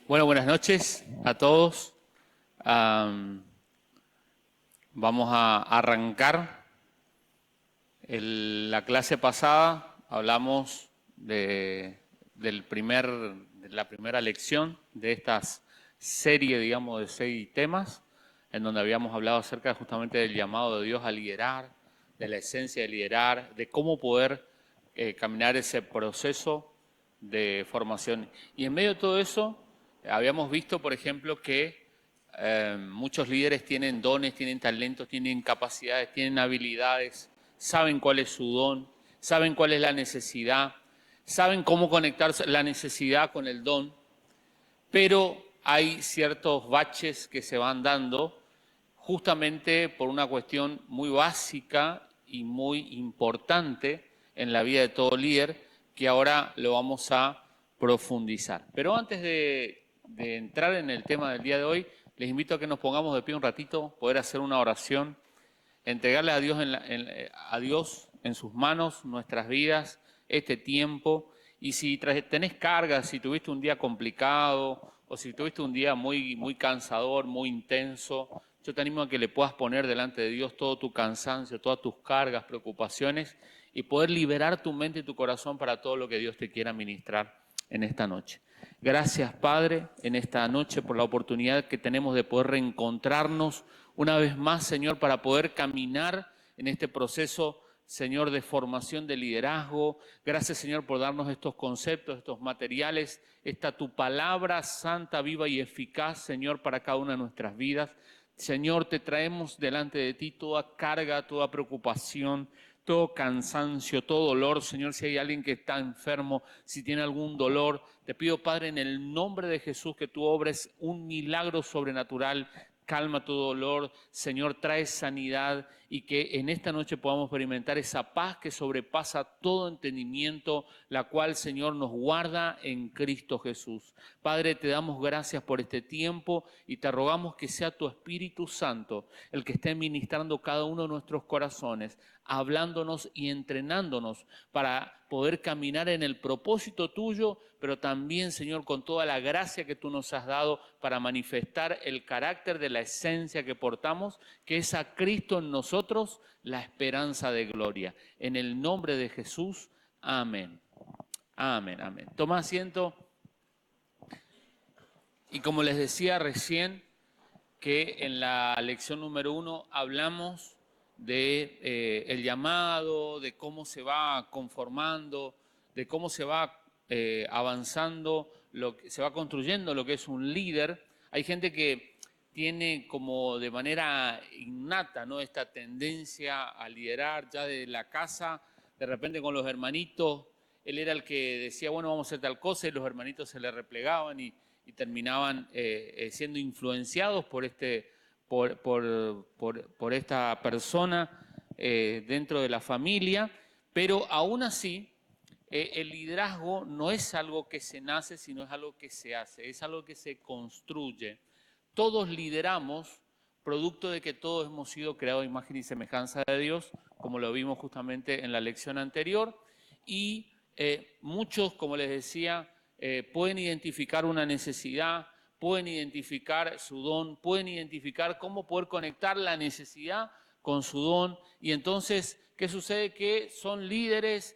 Bueno, buenas noches a todos. Vamos a arrancar. La clase pasada hablamos de la primera lección de esta serie, digamos, de 6 temas, en donde habíamos hablado acerca justamente del llamado de Dios a liderar, de la esencia de liderar, de cómo poder caminar ese proceso de formación. Y en medio de todo eso, habíamos visto, por ejemplo, que muchos líderes tienen dones, tienen talentos, tienen capacidades, tienen habilidades, saben cuál es su don, saben cuál es la necesidad, saben cómo conectar la necesidad con el don, pero hay ciertos baches que se van dando justamente por una cuestión muy básica y muy importante en la vida de todo líder, que ahora lo vamos a profundizar. Pero antes de entrar en el tema del día de hoy, les invito a que nos pongamos de pie un ratito, poder hacer una oración, entregarle a Dios en sus manos nuestras vidas, este tiempo. Y si tenés cargas, si tuviste un día complicado o si tuviste un día muy cansador, muy intenso, yo te animo a que le puedas poner delante de Dios todo tu cansancio, todas tus cargas, preocupaciones y poder liberar tu mente y tu corazón para todo lo que Dios te quiera ministrar en esta noche. Gracias, Padre, en esta noche por la oportunidad que tenemos de poder reencontrarnos una vez más, Señor, para poder caminar en este proceso, Señor, de formación de liderazgo. Gracias, Señor, por darnos estos conceptos, estos materiales, esta tu palabra santa, viva y eficaz, Señor, para cada una de nuestras vidas. Señor, te traemos delante de ti toda carga, toda preocupación, todo cansancio, todo dolor. Señor, si hay alguien que está enfermo, si tiene algún dolor, te pido, Padre, en el nombre de Jesús, que tú obres un milagro sobrenatural. Calma tu dolor, Señor, trae sanidad y que en esta noche podamos experimentar esa paz que sobrepasa todo entendimiento, la cual, Señor, nos guarda en Cristo Jesús. Padre, te damos gracias por este tiempo y te rogamos que sea tu Espíritu Santo el que esté ministrando cada uno de nuestros corazones, hablándonos y entrenándonos para poder caminar en el propósito tuyo, pero también, Señor, con toda la gracia que tú nos has dado para manifestar el carácter de la esencia que portamos, que es a Cristo en nosotros, la esperanza de gloria. En el nombre de Jesús, amén. Amén, amén. Toma asiento. Y como les decía recién, que en la lección número 1 hablamos de el llamado, de cómo se va conformando, de cómo se va avanzando, se va construyendo lo que es un líder. Hay gente que tiene como de manera innata, ¿no?, esta tendencia a liderar ya de la casa, de repente con los hermanitos. Él era el que decía, bueno, vamos a hacer tal cosa, y los hermanitos se le replegaban y terminaban siendo influenciados por esta persona dentro de la familia, pero aún así el liderazgo no es algo que se nace, sino es algo que se hace, es algo que se construye. Todos lideramos producto de que todos hemos sido creados a imagen y semejanza de Dios, como lo vimos justamente en la lección anterior, y muchos, como les decía, pueden identificar una necesidad, pueden identificar su don, pueden identificar cómo poder conectar la necesidad con su don. Y entonces, ¿qué sucede? Que son líderes,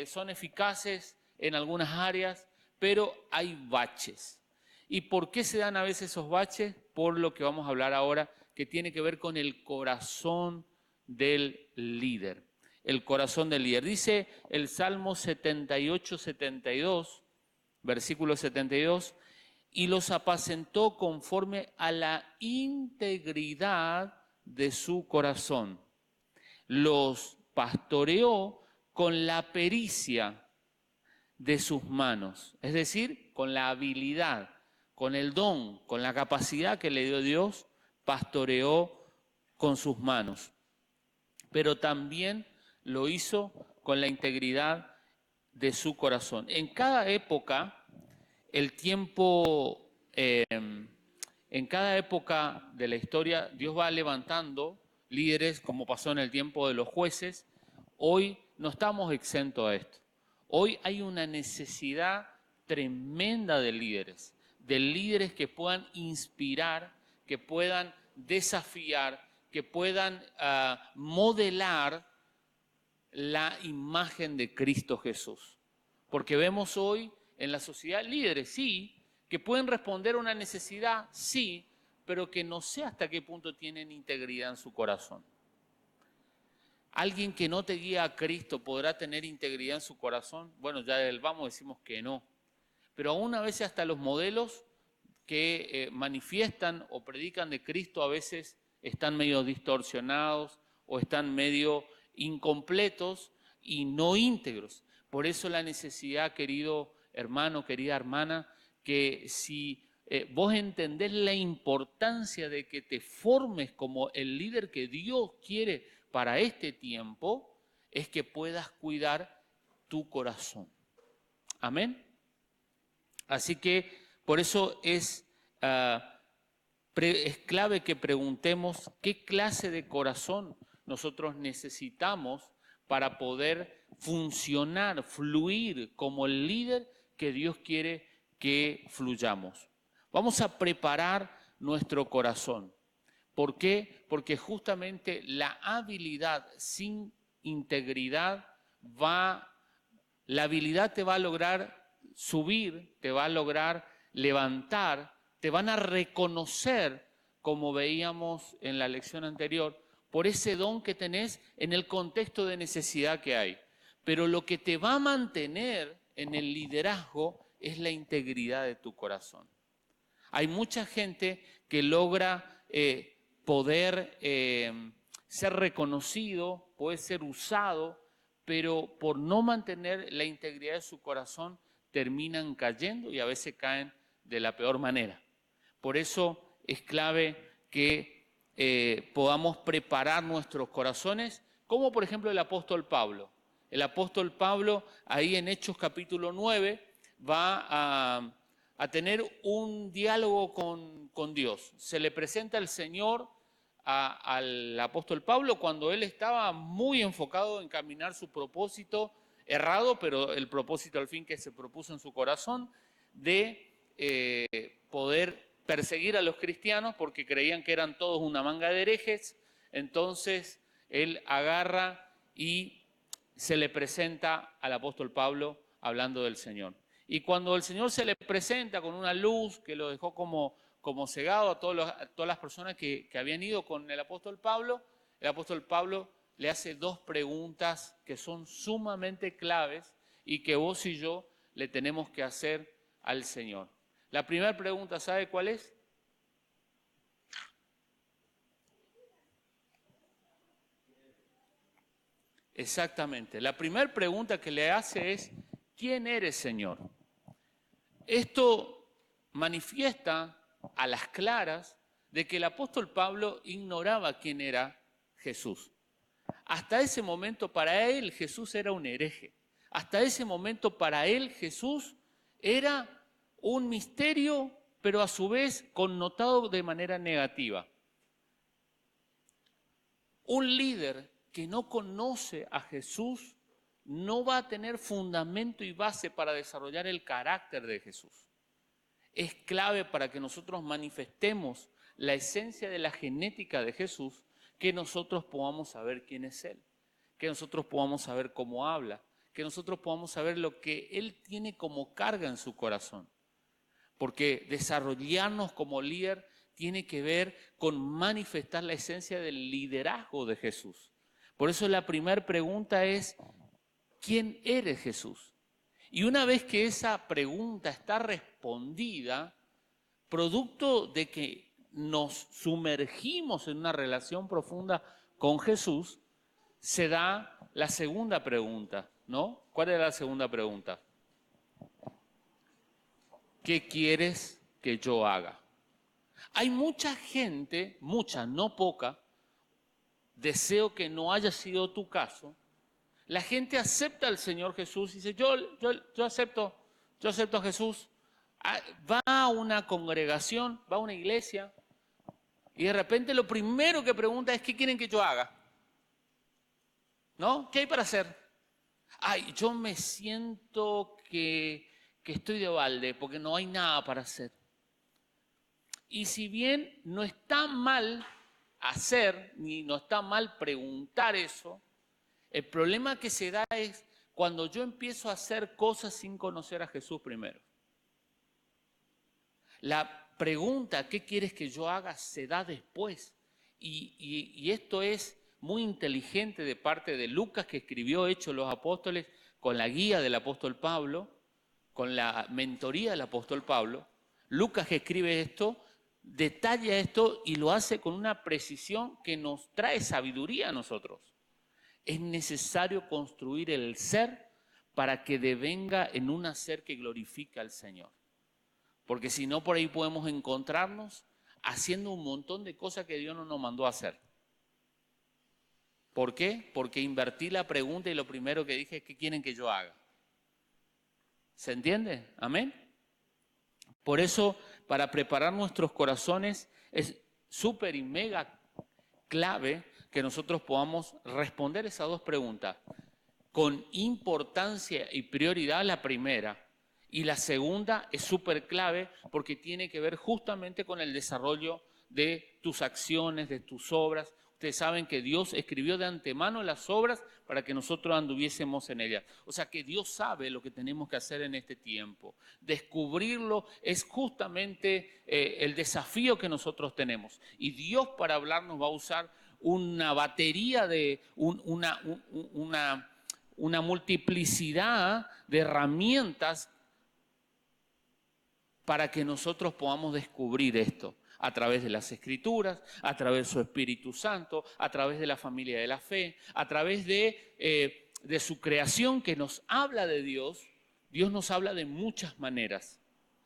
son eficaces en algunas áreas, pero hay baches. ¿Y por qué se dan a veces esos baches? Por lo que vamos a hablar ahora, que tiene que ver con el corazón del líder. El corazón del líder. Dice el Salmo 78-72, versículo 72, y los apacentó conforme a la integridad de su corazón. Los pastoreó con la pericia de sus manos, es decir, con la habilidad, con el don, con la capacidad que le dio Dios, pastoreó con sus manos. Pero también lo hizo con la integridad de su corazón. En cada época, el tiempo, en cada época de la historia, Dios va levantando líderes, como pasó en el tiempo de los jueces. Hoy no estamos exentos a esto. Hoy hay una necesidad tremenda de líderes, de líderes que puedan inspirar, que puedan desafiar, que puedan modelar la imagen de Cristo Jesús. Porque vemos hoy en la sociedad líderes, sí, que pueden responder a una necesidad, sí, pero que no sé hasta qué punto tienen integridad en su corazón. ¿Alguien que no te guía a Cristo podrá tener integridad en su corazón? Bueno, ya del vamos decimos que no. Pero aún a veces hasta los modelos que manifiestan o predican de Cristo a veces están medio distorsionados o están medio incompletos y no íntegros. Por eso la necesidad, querido hermano, querida hermana, que si vos entendés la importancia de que te formes como el líder que Dios quiere para este tiempo, es que puedas cuidar tu corazón. Amén. Así que por eso es clave que preguntemos qué clase de corazón nosotros necesitamos para poder funcionar, fluir como el líder que Dios quiere que fluyamos. Vamos a preparar nuestro corazón. ¿Por qué? Porque justamente la habilidad sin integridad la habilidad te va a lograr subir, te va a lograr levantar, te van a reconocer, como veíamos en la lección anterior, por ese don que tenés en el contexto de necesidad que hay. Pero lo que te va a mantener en el liderazgo es la integridad de tu corazón. Hay mucha gente que logra poder ser reconocido, puede ser usado, pero por no mantener la integridad de su corazón terminan cayendo y a veces caen de la peor manera. Por eso es clave que podamos preparar nuestros corazones, como por ejemplo el apóstol Pablo. El apóstol Pablo, ahí en Hechos capítulo 9, va a tener un diálogo con Dios. Se le presenta el Señor al apóstol Pablo cuando él estaba muy enfocado en caminar su propósito errado, pero el propósito al fin que se propuso en su corazón de poder perseguir a los cristianos porque creían que eran todos una manga de herejes. Entonces él agarra y se le presenta al apóstol Pablo hablando del Señor. Y cuando el Señor se le presenta con una luz que lo dejó como cegado a todas las personas que habían ido con el apóstol Pablo le hace dos preguntas que son sumamente claves y que vos y yo le tenemos que hacer al Señor. La primera pregunta, ¿sabe cuál es? Exactamente. La primera pregunta que le hace es, ¿quién eres, Señor? Esto manifiesta a las claras de que el apóstol Pablo ignoraba quién era Jesús. Hasta ese momento para él Jesús era un hereje. Hasta ese momento para él Jesús era un misterio, pero a su vez connotado de manera negativa. Un líder que no conoce a Jesús no va a tener fundamento y base para desarrollar el carácter de Jesús. Es clave para que nosotros manifestemos la esencia de la genética de Jesús, que nosotros podamos saber quién es Él, que nosotros podamos saber cómo habla, que nosotros podamos saber lo que Él tiene como carga en su corazón. Porque desarrollarnos como líder tiene que ver con manifestar la esencia del liderazgo de Jesús. Por eso la primera pregunta es, ¿quién eres, Jesús? Y una vez que esa pregunta está respondida, producto de que nos sumergimos en una relación profunda con Jesús, se da la segunda pregunta, ¿no? ¿Cuál es la segunda pregunta? ¿Qué quieres que yo haga? Hay mucha gente, mucha, no poca, deseo que no haya sido tu caso. La gente acepta al Señor Jesús y dice, yo acepto a Jesús. Va a una congregación, va a una iglesia y de repente lo primero que pregunta es, ¿qué quieren que yo haga? ¿No? ¿Qué hay para hacer? Ay, yo me siento que estoy de balde porque no hay nada para hacer. Y si bien no está mal hacer, ni no está mal preguntar eso, el problema que se da es cuando yo empiezo a hacer cosas sin conocer a Jesús primero. La pregunta, ¿qué quieres que yo haga?, se da después. Y esto es muy inteligente de parte de Lucas, que escribió Hechos de los Apóstoles con la guía del apóstol Pablo, con la mentoría del apóstol Pablo. Lucas, que escribe esto, detalla esto y lo hace con una precisión que nos trae sabiduría a nosotros. Es necesario construir el ser para que devenga en un hacer que glorifica al Señor. Porque si no, por ahí podemos encontrarnos haciendo un montón de cosas que Dios no nos mandó a hacer. ¿Por qué? Porque invertí la pregunta y lo primero que dije es: ¿qué quieren que yo haga? ¿Se entiende? Amén. Por eso, para preparar nuestros corazones, es súper y mega clave que nosotros podamos responder esas dos preguntas con importancia y prioridad. La primera, y la segunda es súper clave porque tiene que ver justamente con el desarrollo de tus acciones, de tus obras. Ustedes saben que Dios escribió de antemano las obras para que nosotros anduviésemos en ellas. O sea que Dios sabe lo que tenemos que hacer en este tiempo. Descubrirlo es justamente el desafío que nosotros tenemos. Y Dios, para hablarnos, va a usar una batería de una multiplicidad de herramientas para que nosotros podamos descubrir esto a través de las Escrituras, a través de su Espíritu Santo, a través de la familia de la fe, a través de su creación que nos habla de Dios. Dios nos habla de muchas maneras,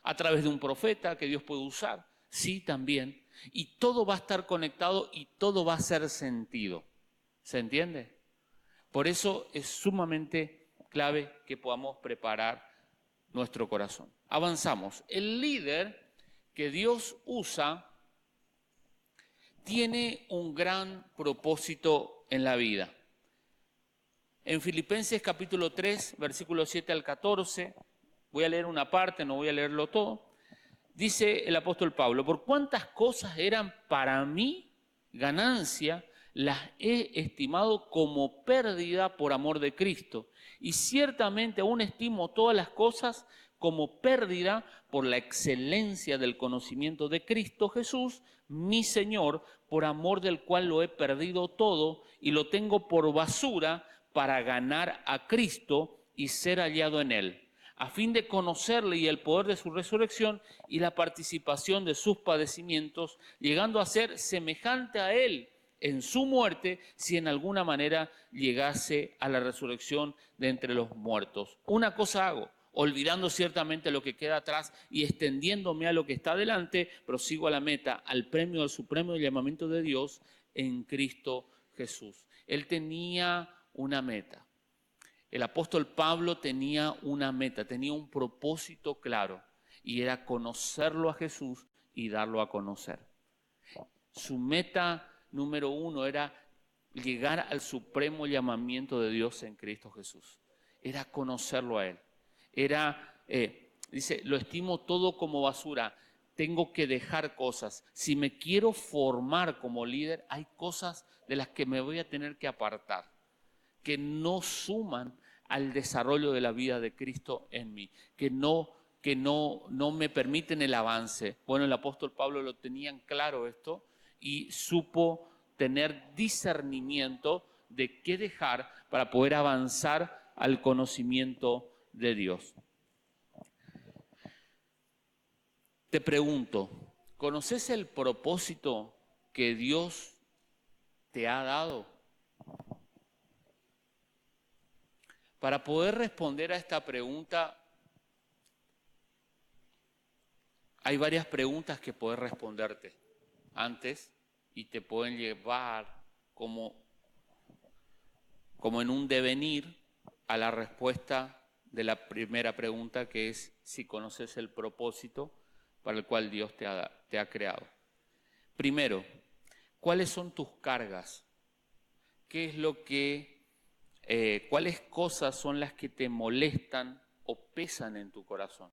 a través de un profeta que Dios puede usar, sí, también, y todo va a estar conectado y todo va a hacer sentido. ¿Se entiende? Por eso es sumamente clave que podamos preparar nuestro corazón. Avanzamos. El líder que Dios usa tiene un gran propósito en la vida. En Filipenses capítulo 3, versículos 7 al 14, voy a leer una parte, no voy a leerlo todo. Dice el apóstol Pablo: por cuántas cosas eran para mí ganancia, las he estimado como pérdida por amor de Cristo. Y ciertamente aún estimo todas las cosas como pérdida por la excelencia del conocimiento de Cristo Jesús, mi Señor, por amor del cual lo he perdido todo y lo tengo por basura para ganar a Cristo y ser hallado en Él, a fin de conocerle y el poder de su resurrección y la participación de sus padecimientos, llegando a ser semejante a Él en su muerte, si en alguna manera llegase a la resurrección de entre los muertos. Una cosa hago, olvidando ciertamente lo que queda atrás y extendiéndome a lo que está adelante, prosigo a la meta, al premio del supremo llamamiento de Dios en Cristo Jesús. Él tenía una meta. El apóstol Pablo tenía una meta, tenía un propósito claro, y era conocerlo a Jesús y darlo a conocer. Su meta número uno era llegar al supremo llamamiento de Dios en Cristo Jesús. Era conocerlo a Él. Dice, lo estimo todo como basura. Tengo que dejar cosas. Si me quiero formar como líder, hay cosas de las que me voy a tener que apartar, que no suman al desarrollo de la vida de Cristo en mí, que no me permiten el avance. Bueno, el apóstol Pablo lo tenía claro esto y supo tener discernimiento de qué dejar para poder avanzar al conocimiento de Dios. Te pregunto, ¿conoces el propósito que Dios te ha dado? Para poder responder a esta pregunta, hay varias preguntas que puedes responderte antes y te pueden llevar como en un devenir a la respuesta de la primera pregunta, que es si conoces el propósito para el cual Dios te ha creado. Primero, ¿cuáles son tus cargas? ¿Qué es lo que cuáles cosas son las que te molestan o pesan en tu corazón?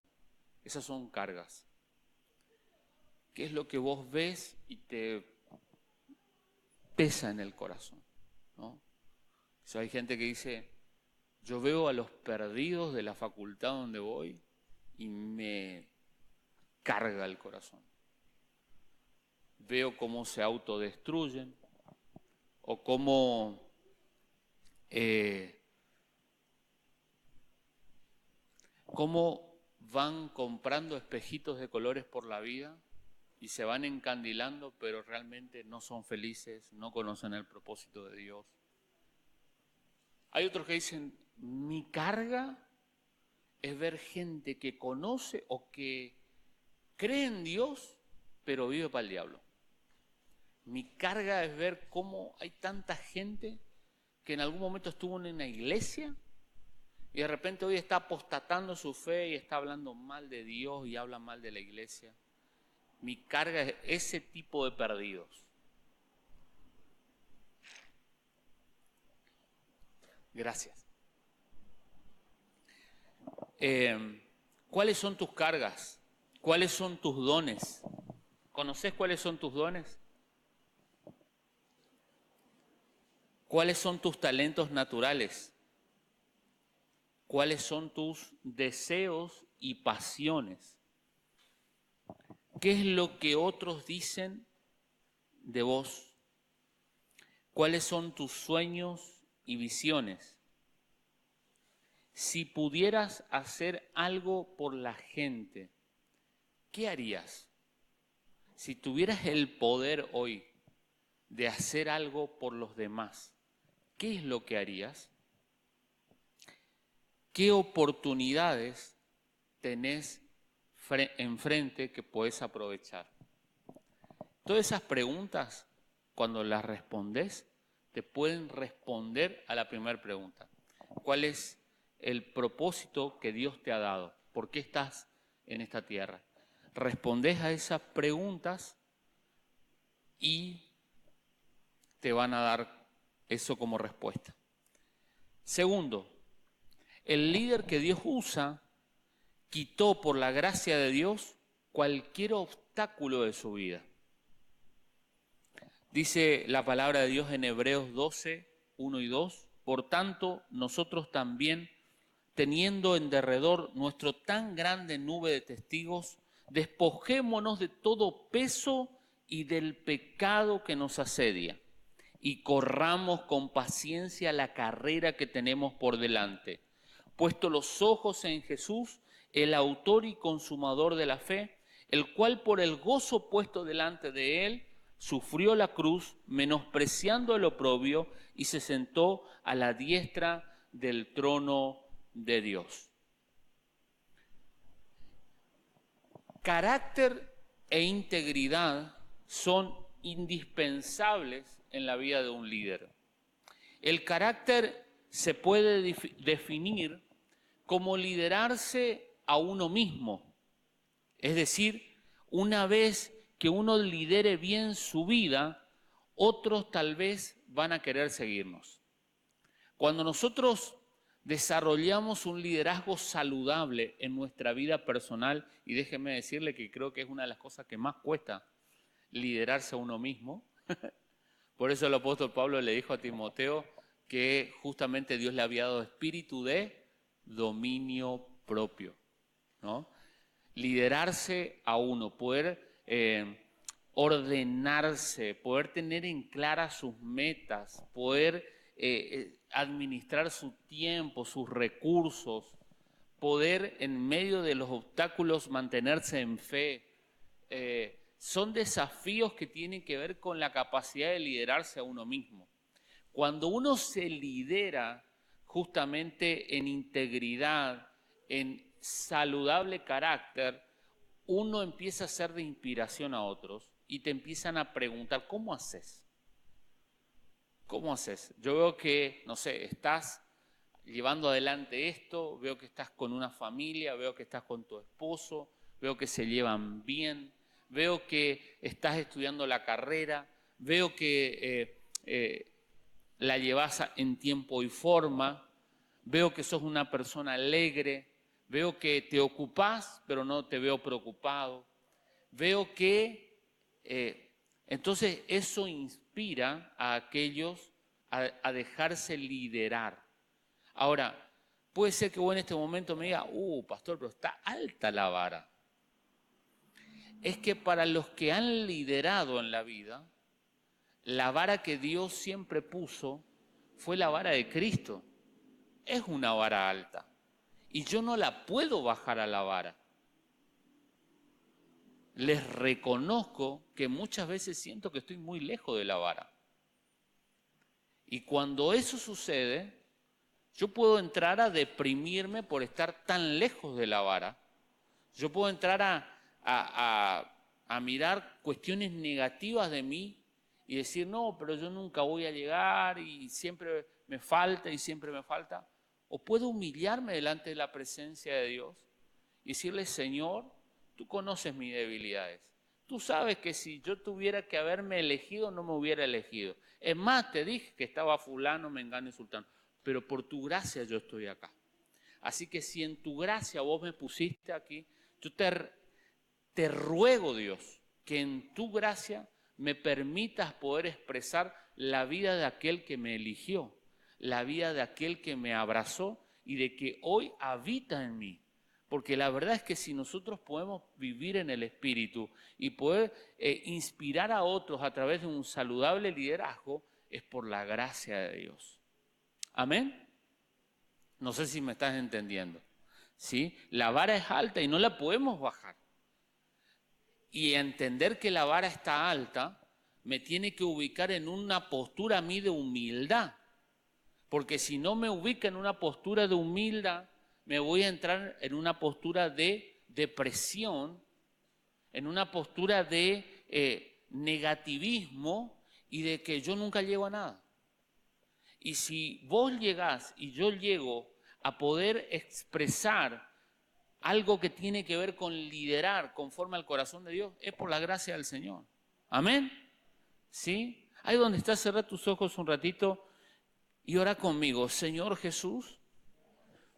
Esas son cargas. ¿Qué es lo que vos ves y te pesa en el corazón? ¿No? Hay gente que dice, yo veo a los perdidos de la facultad donde voy y me carga el corazón. Veo cómo se autodestruyen o cómo van comprando espejitos de colores por la vida y se van encandilando, pero realmente no son felices, no conocen el propósito de Dios. Hay otros que dicen, mi carga es ver gente que conoce o que cree en Dios, pero vive para el diablo. Mi carga es ver cómo hay tanta gente que en algún momento estuvo en una iglesia y de repente hoy está apostatando su fe y está hablando mal de Dios y habla mal de la iglesia. Mi carga es ese tipo de perdidos. Gracias. ¿Cuáles son tus cargas? ¿Cuáles son tus dones? ¿Conoces cuáles son tus dones? ¿Cuáles son tus talentos naturales? ¿Cuáles son tus deseos y pasiones? ¿Qué es lo que otros dicen de vos? ¿Cuáles son tus sueños y visiones? Si pudieras hacer algo por la gente, ¿qué harías? Si tuvieras el poder hoy de hacer algo por los demás, ¿qué es lo que harías? ¿Qué oportunidades tenés enfrente que podés aprovechar? Todas esas preguntas, cuando las respondes, te pueden responder a la primera pregunta. ¿Cuál es el propósito que Dios te ha dado? ¿Por qué estás en esta tierra? Respondés a esas preguntas y te van a dar eso como respuesta. Segundo, el líder que Dios usa quitó por la gracia de Dios cualquier obstáculo de su vida. Dice la palabra de Dios en Hebreos 12, 1 y 2, por tanto, nosotros también, teniendo en derredor nuestro tan grande nube de testigos, despojémonos de todo peso y del pecado que nos asedia, y corramos con paciencia la carrera que tenemos por delante, puesto los ojos en Jesús, el autor y consumador de la fe, el cual por el gozo puesto delante de él, sufrió la cruz, menospreciando el oprobio, y se sentó a la diestra del trono de Dios. Carácter e integridad son indispensables en la vida de un líder. El carácter se puede definir como liderarse a uno mismo. Es decir, una vez que uno lidere bien su vida, otros tal vez van a querer seguirnos. Cuando nosotros desarrollamos un liderazgo saludable en nuestra vida personal, y déjenme decirle que creo que es una de las cosas que más cuesta liderarse a uno mismo. Por eso el apóstol Pablo le dijo a Timoteo que justamente Dios le había dado espíritu de dominio propio, ¿no? Liderarse a uno, poder ordenarse, poder tener en clara sus metas, poder administrar su tiempo, sus recursos, poder en medio de los obstáculos mantenerse en fe. Son desafíos que tienen que ver con la capacidad de liderarse a uno mismo. Cuando uno se lidera justamente en integridad, en saludable carácter, uno empieza a ser de inspiración a otros y te empiezan a preguntar, ¿cómo haces? ¿Cómo haces? Yo veo que, no sé, estás llevando adelante esto, veo que estás con una familia, veo que estás con tu esposo, veo que se llevan bien, veo que estás estudiando la carrera, veo que la llevas en tiempo y forma, veo que sos una persona alegre, veo que te ocupás, pero no te veo preocupado, veo que entonces eso inspira a aquellos a dejarse liderar. Ahora, puede ser que vos en este momento me digas, pastor, pero está alta la vara. Es que para los que han liderado en la vida, la vara que Dios siempre puso fue la vara de Cristo. Es una vara alta. Y yo no la puedo bajar a la vara. Les reconozco que muchas veces siento que estoy muy lejos de la vara. Y cuando eso sucede, yo puedo entrar a deprimirme por estar tan lejos de la vara. Yo puedo entrar a mirar cuestiones negativas de mí y decir, no, pero yo nunca voy a llegar y siempre me falta y siempre me falta. O puedo humillarme delante de la presencia de Dios y decirle, Señor, tú conoces mis debilidades. Tú sabes que si yo tuviera que haberme elegido, no me hubiera elegido. Es más, te dije que estaba fulano, mengano y sultano. Pero por tu gracia yo estoy acá. Así que si en tu gracia vos me pusiste aquí, yo te ruego, Dios, que en tu gracia me permitas poder expresar la vida de aquel que me eligió, la vida de aquel que me abrazó y de que hoy habita en mí. Porque la verdad es que si nosotros podemos vivir en el Espíritu y poder inspirar a otros a través de un saludable liderazgo, es por la gracia de Dios. Amén. No sé si me estás entendiendo. ¿Sí? La vara es alta y no la podemos bajar. Y entender que la vara está alta me tiene que ubicar en una postura a mí de humildad. Porque si no me ubica en una postura de humildad, me voy a entrar en una postura de depresión, en una postura de negativismo y de que yo nunca llego a nada. Y si vos llegás y yo llego a poder expresar algo que tiene que ver con liderar conforme al corazón de Dios, es por la gracia del Señor. Amén. ¿Sí? Ahí donde estás, cerrá tus ojos un ratito y ora conmigo. Señor Jesús,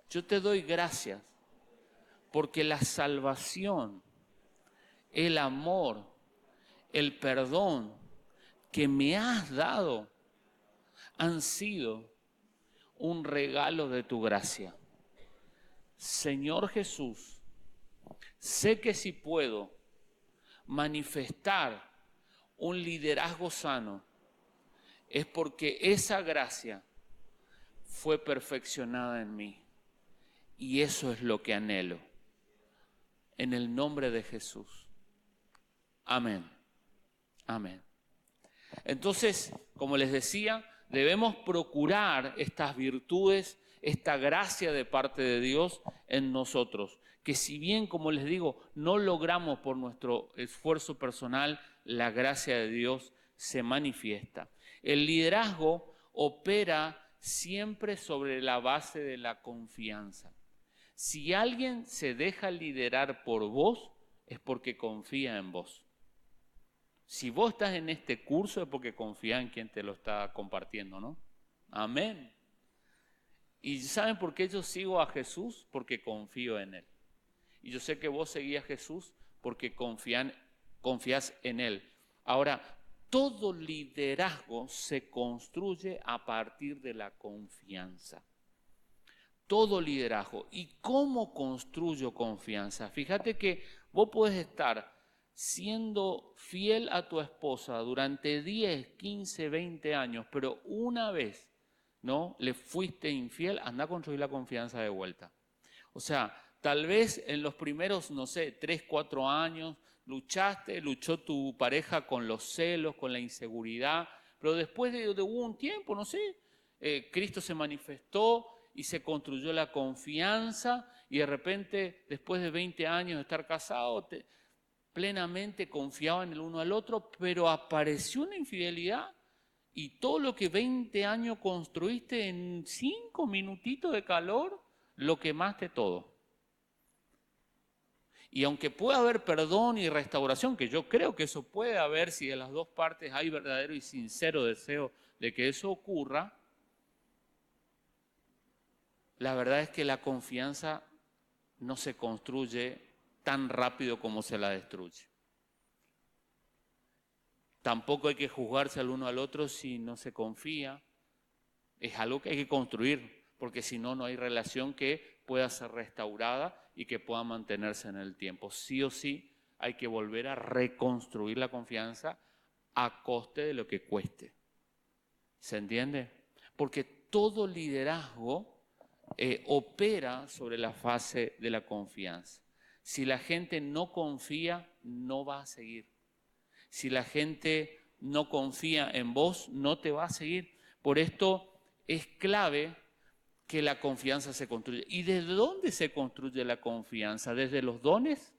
yo te doy gracias porque la salvación, el amor, el perdón que me has dado han sido un regalo de tu gracia. Señor Jesús, sé que si puedo manifestar un liderazgo sano, es porque esa gracia fue perfeccionada en mí. Y eso es lo que anhelo. En el nombre de Jesús. Amén. Amén. Entonces, como les decía, debemos procurar estas virtudes, esta gracia de parte de Dios en nosotros, que si bien, como les digo, no logramos por nuestro esfuerzo personal, la gracia de Dios se manifiesta. El liderazgo opera siempre sobre la base de la confianza. Si alguien se deja liderar por vos, es porque confía en vos. Si vos estás en este curso es porque confía en quien te lo está compartiendo, ¿no? Amén. ¿Y saben por qué yo sigo a Jesús? Porque confío en Él. Y yo sé que vos seguís a Jesús porque confías en Él. Ahora, todo liderazgo se construye a partir de la confianza. Todo liderazgo. ¿Y cómo construyo confianza? Fíjate que vos podés estar siendo fiel a tu esposa durante 10, 15, 20 años, pero una vez, ¿no?, le fuiste infiel, anda a construir la confianza de vuelta. O sea, tal vez en los primeros, no sé, 3, 4 años, luchó tu pareja con los celos, con la inseguridad, pero después de un tiempo, no sé, Cristo se manifestó y se construyó la confianza y de repente, después de 20 años de estar casados, plenamente confiaban el uno al otro, pero apareció una infidelidad y todo lo que 20 años construiste en 5 minutitos de calor, lo quemaste todo. Y aunque pueda haber perdón y restauración, que yo creo que eso puede haber si de las dos partes hay verdadero y sincero deseo de que eso ocurra, la verdad es que la confianza no se construye tan rápido como se la destruye. Tampoco hay que juzgarse al uno al otro si no se confía. Es algo que hay que construir, porque si no, no hay relación que pueda ser restaurada y que pueda mantenerse en el tiempo. Sí o sí hay que volver a reconstruir la confianza a coste de lo que cueste. ¿Se entiende? Porque todo liderazgo opera sobre la fase de la confianza. Si la gente no confía, no va a seguir. Si la gente no confía en vos, no te va a seguir. Por esto es clave que la confianza se construya. ¿Y desde dónde se construye la confianza? ¿Desde los dones?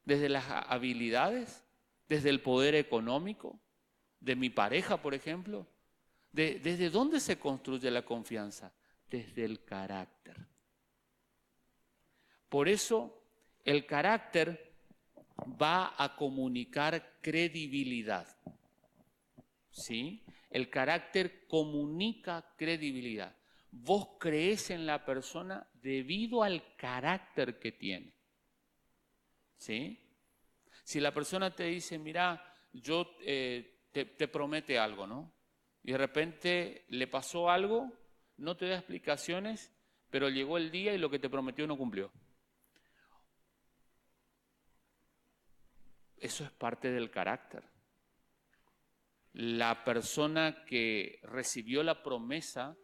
¿Desde las habilidades? ¿Desde el poder económico? ¿De mi pareja, por ejemplo? ¿Desde dónde se construye la confianza? Desde el carácter. Por eso el carácter va a comunicar credibilidad. ¿Sí? El carácter comunica credibilidad. Vos creés en la persona debido al carácter que tiene. ¿Sí? Si la persona te dice, mira, yo te promete algo, ¿no? Y de repente le pasó algo, no te da explicaciones, pero llegó el día y lo que te prometió no cumplió. Eso es parte del carácter. La persona que recibió la promesa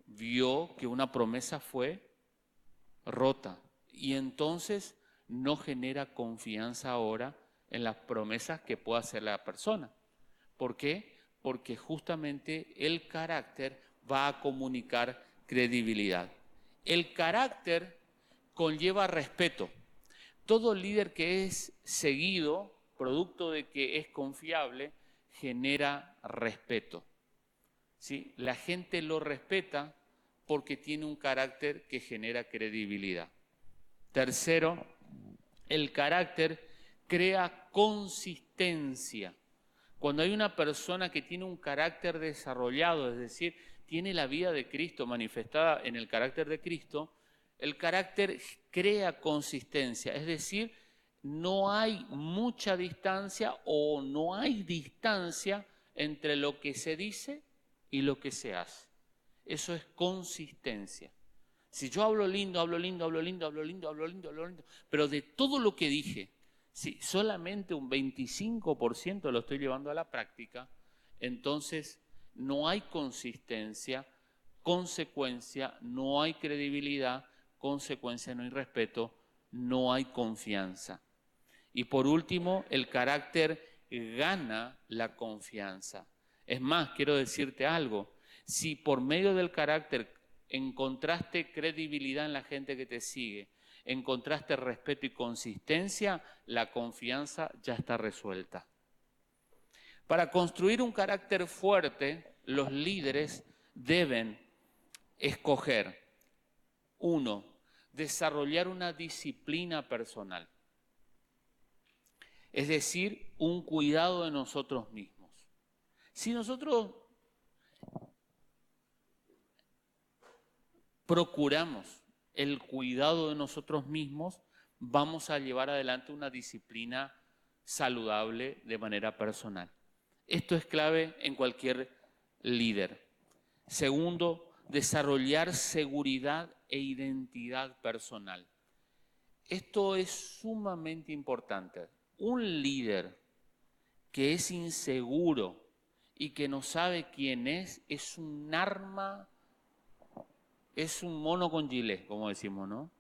vio que una promesa fue rota y entonces no genera confianza ahora en las promesas que pueda hacer la persona. ¿Por qué? Porque justamente el carácter va a comunicar credibilidad. El carácter conlleva respeto. Todo líder que es seguido, producto de que es confiable, genera respeto. ¿Sí? La gente lo respeta porque tiene un carácter que genera credibilidad. Tercero, el carácter crea consistencia. Cuando hay una persona que tiene un carácter desarrollado, es decir, tiene la vida de Cristo manifestada en el carácter de Cristo, el carácter crea consistencia, es decir, no hay mucha distancia o no hay distancia entre lo que se dice y lo que se hace. Eso es consistencia. Si yo hablo lindo, hablo lindo, hablo lindo, hablo lindo, hablo lindo, hablo lindo, pero de todo lo que dije, si solamente un 25% lo estoy llevando a la práctica, entonces no hay consistencia, consecuencia, no hay credibilidad, consecuencia, no hay respeto, no hay confianza. Y por último, el carácter gana la confianza. Es más, quiero decirte algo, si por medio del carácter encontraste credibilidad en la gente que te sigue, encontraste respeto y consistencia, la confianza ya está resuelta. Para construir un carácter fuerte, los líderes deben escoger, uno, desarrollar una disciplina personal. Es decir, un cuidado de nosotros mismos. Si nosotros procuramos el cuidado de nosotros mismos, vamos a llevar adelante una disciplina saludable de manera personal. Esto es clave en cualquier líder. Segundo, desarrollar seguridad e identidad personal. Esto es sumamente importante. Un líder que es inseguro y que no sabe quién es un arma, es un mono con gilet, como decimos, ¿no?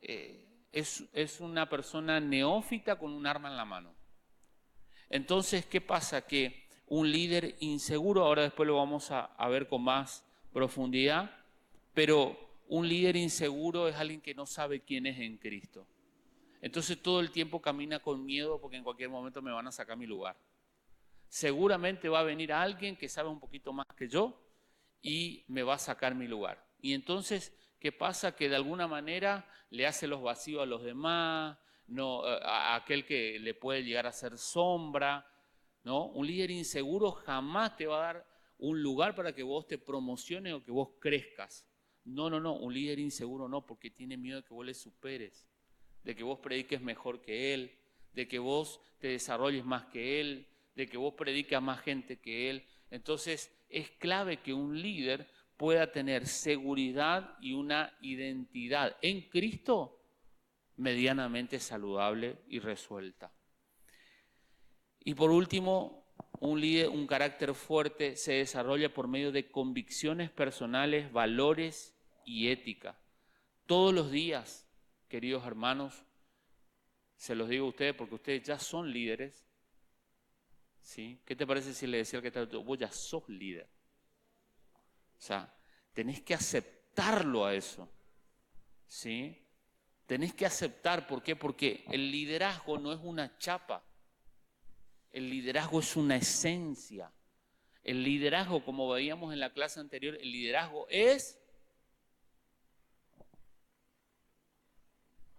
Es una persona neófita con un arma en la mano. Entonces, ¿qué pasa? Que un líder inseguro, ahora después lo vamos a ver con más profundidad, pero un líder inseguro es alguien que no sabe quién es en Cristo. Entonces todo el tiempo camina con miedo porque en cualquier momento me van a sacar mi lugar. Seguramente va a venir alguien que sabe un poquito más que yo y me va a sacar mi lugar. Y entonces, ¿qué pasa? Que de alguna manera le hace los vacíos a los demás, no, a aquel que le puede llegar a hacer sombra, ¿no? Un líder inseguro jamás te va a dar un lugar para que vos te promociones o que vos crezcas. No, no, no, un líder inseguro no, porque tiene miedo de que vos le superes, de que vos prediques mejor que él, de que vos te desarrolles más que él, de que vos prediques a más gente que él. Entonces es clave que un líder pueda tener seguridad y una identidad en Cristo medianamente saludable y resuelta. Y por último, un líder, un carácter fuerte se desarrolla por medio de convicciones personales, valores y ética. Todos los días, queridos hermanos, se los digo a ustedes porque ustedes ya son líderes, ¿sí? ¿Qué te parece si le decía al que está vos ya sos líder? O sea, tenés que aceptarlo a eso, ¿sí? Tenés que aceptar, ¿por qué? Porque el liderazgo no es una chapa, el liderazgo es una esencia. El liderazgo, como veíamos en la clase anterior, el liderazgo es...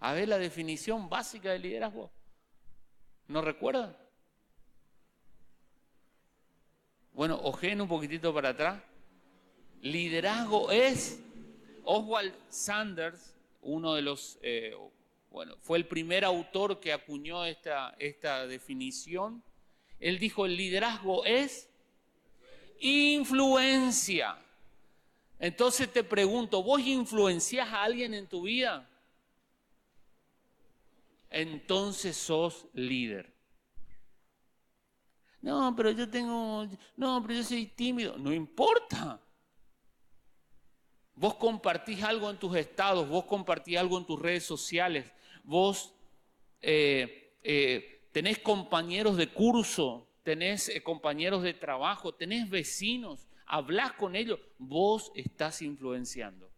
A ver la definición básica del liderazgo. ¿No recuerdan? Bueno, ojeen un poquitito para atrás. Liderazgo es... Oswald Sanders, uno de los... fue el primer autor que acuñó esta definición. Él dijo, el liderazgo es influencia. Entonces te pregunto, ¿vos influenciás a alguien en tu vida? Entonces sos líder. No, pero yo soy tímido. No importa. Vos compartís algo en tus estados, vos compartís algo en tus redes sociales, vos tenés compañeros de curso, tenés compañeros de trabajo, tenés vecinos, hablás con ellos, vos estás influenciando.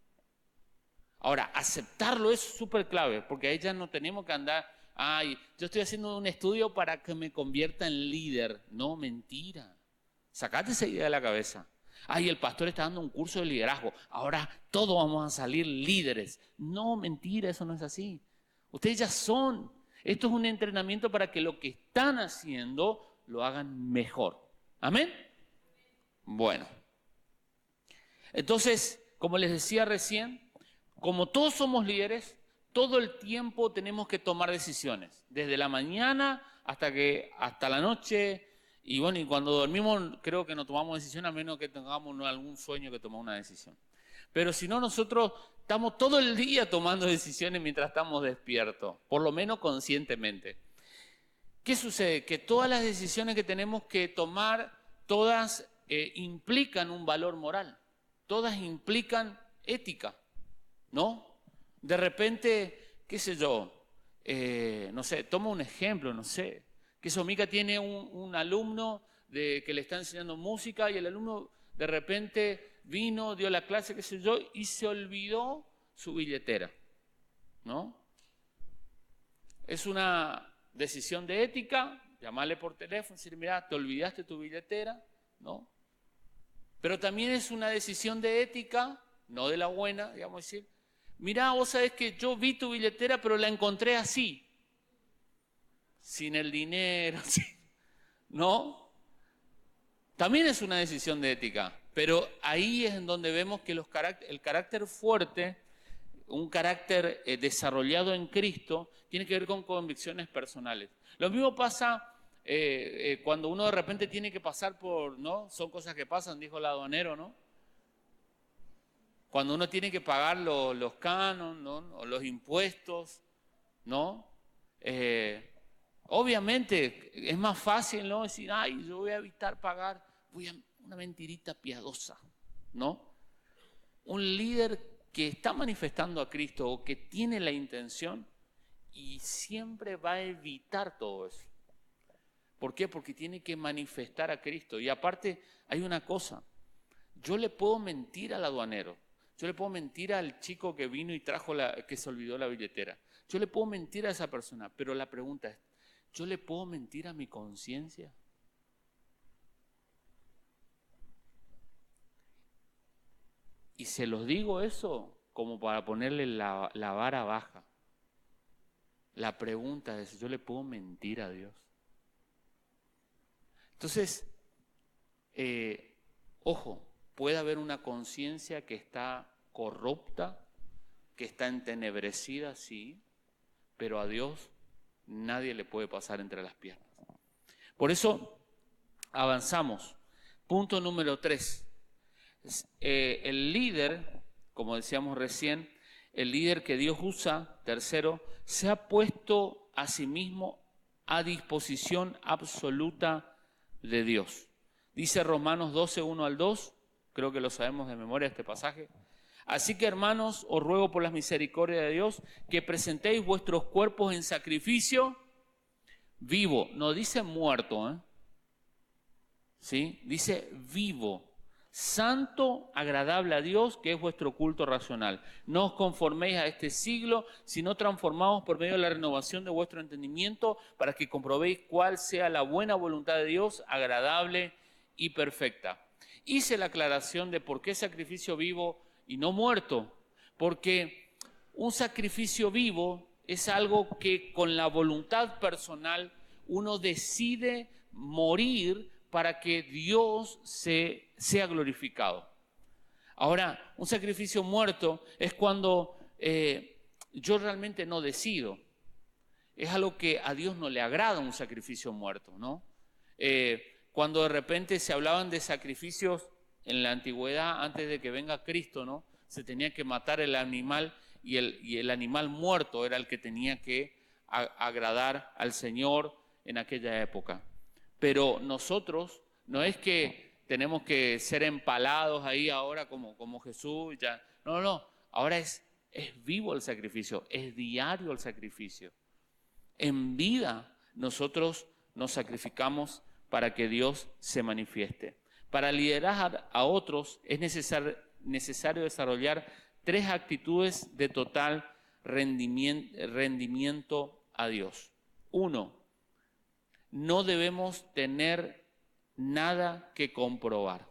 Ahora, aceptarlo es súper clave, porque ahí ya no tenemos que andar, ay, yo estoy haciendo un estudio para que me convierta en líder. No, mentira. Sacate esa idea de la cabeza. Ay, el pastor está dando un curso de liderazgo. Ahora todos vamos a salir líderes. No, mentira, eso no es así. Ustedes ya son. Esto es un entrenamiento para que lo que están haciendo lo hagan mejor. ¿Amén? Bueno. Entonces, como les decía recién, como todos somos líderes, todo el tiempo tenemos que tomar decisiones. Desde la mañana hasta la noche. Y bueno, y cuando dormimos creo que no tomamos decisión a menos que tengamos algún sueño que tomar una decisión. Pero si no, nosotros estamos todo el día tomando decisiones mientras estamos despiertos, por lo menos conscientemente. ¿Qué sucede? Que todas las decisiones que tenemos que tomar, todas implican un valor moral, todas implican ética, ¿no? De repente, qué sé yo, no sé, tomo un ejemplo, no sé, que Somica tiene un alumno que le está enseñando música y el alumno de repente vino, dio la clase, qué sé yo, y se olvidó su billetera, ¿no? Es una decisión de ética, llamarle por teléfono, decir, mira, te olvidaste tu billetera, ¿no? Pero también es una decisión de ética, no de la buena, digamos decir, mirá, vos sabés que yo vi tu billetera, pero la encontré así, sin el dinero, ¿no? También es una decisión de ética, pero ahí es en donde vemos que el carácter fuerte, un carácter desarrollado en Cristo, tiene que ver con convicciones personales. Lo mismo pasa cuando uno de repente tiene que pasar por, ¿no? Son cosas que pasan, dijo el aduanero, ¿no? Cuando uno tiene que pagar los cánones, ¿no? O los impuestos, ¿no? Obviamente es más fácil, ¿no? Decir, ay, yo voy a evitar pagar, voy a una mentirita piadosa, ¿no? Un líder que está manifestando a Cristo o que tiene la intención y siempre va a evitar todo eso. ¿Por qué? Porque tiene que manifestar a Cristo. Y aparte hay una cosa, yo le puedo mentir al aduanero, yo le puedo mentir al chico que vino y trajo que se olvidó la billetera, yo le puedo mentir a esa persona, pero la pregunta es, ¿yo le puedo mentir a mi conciencia? Y se los digo eso como para ponerle la vara baja. La pregunta es, ¿yo le puedo mentir a Dios? Entonces, ojo, puede haber una conciencia que está corrupta, que está entenebrecida, sí, pero a Dios nadie le puede pasar entre las piernas. Por eso avanzamos. Punto número 3. El líder, como decíamos recién, el líder que Dios usa, tercero, se ha puesto a sí mismo a disposición absoluta de Dios. Dice Romanos 12, 1 al 2, creo que lo sabemos de memoria este pasaje. Así que, hermanos, os ruego por las misericordias de Dios que presentéis vuestros cuerpos en sacrificio vivo. No dice muerto, ¿sí? Dice vivo, santo, agradable a Dios, que es vuestro culto racional. No os conforméis a este siglo, sino transformaos por medio de la renovación de vuestro entendimiento, para que comprobéis cuál sea la buena voluntad de Dios, agradable y perfecta. Hice la aclaración de por qué sacrificio vivo y no muerto, porque un sacrificio vivo es algo que con la voluntad personal uno decide morir para que Dios sea glorificado. Ahora, un sacrificio muerto es cuando yo realmente no decido. Es algo que a Dios no le agrada, un sacrificio muerto, ¿no? Cuando de repente se hablaban de sacrificios en la antigüedad, antes de que venga Cristo, ¿no? Se tenía que matar el animal y el animal muerto era el que tenía que agradar al Señor en aquella época. Pero nosotros no es que tenemos que ser empalados ahí ahora como Jesús. Ya. No, no, ahora es vivo el sacrificio, es diario el sacrificio. En vida nosotros nos sacrificamos para que Dios se manifieste. Para liderar a otros es necesario desarrollar 3 actitudes de total rendimiento a Dios. 1, no debemos tener nada que comprobar.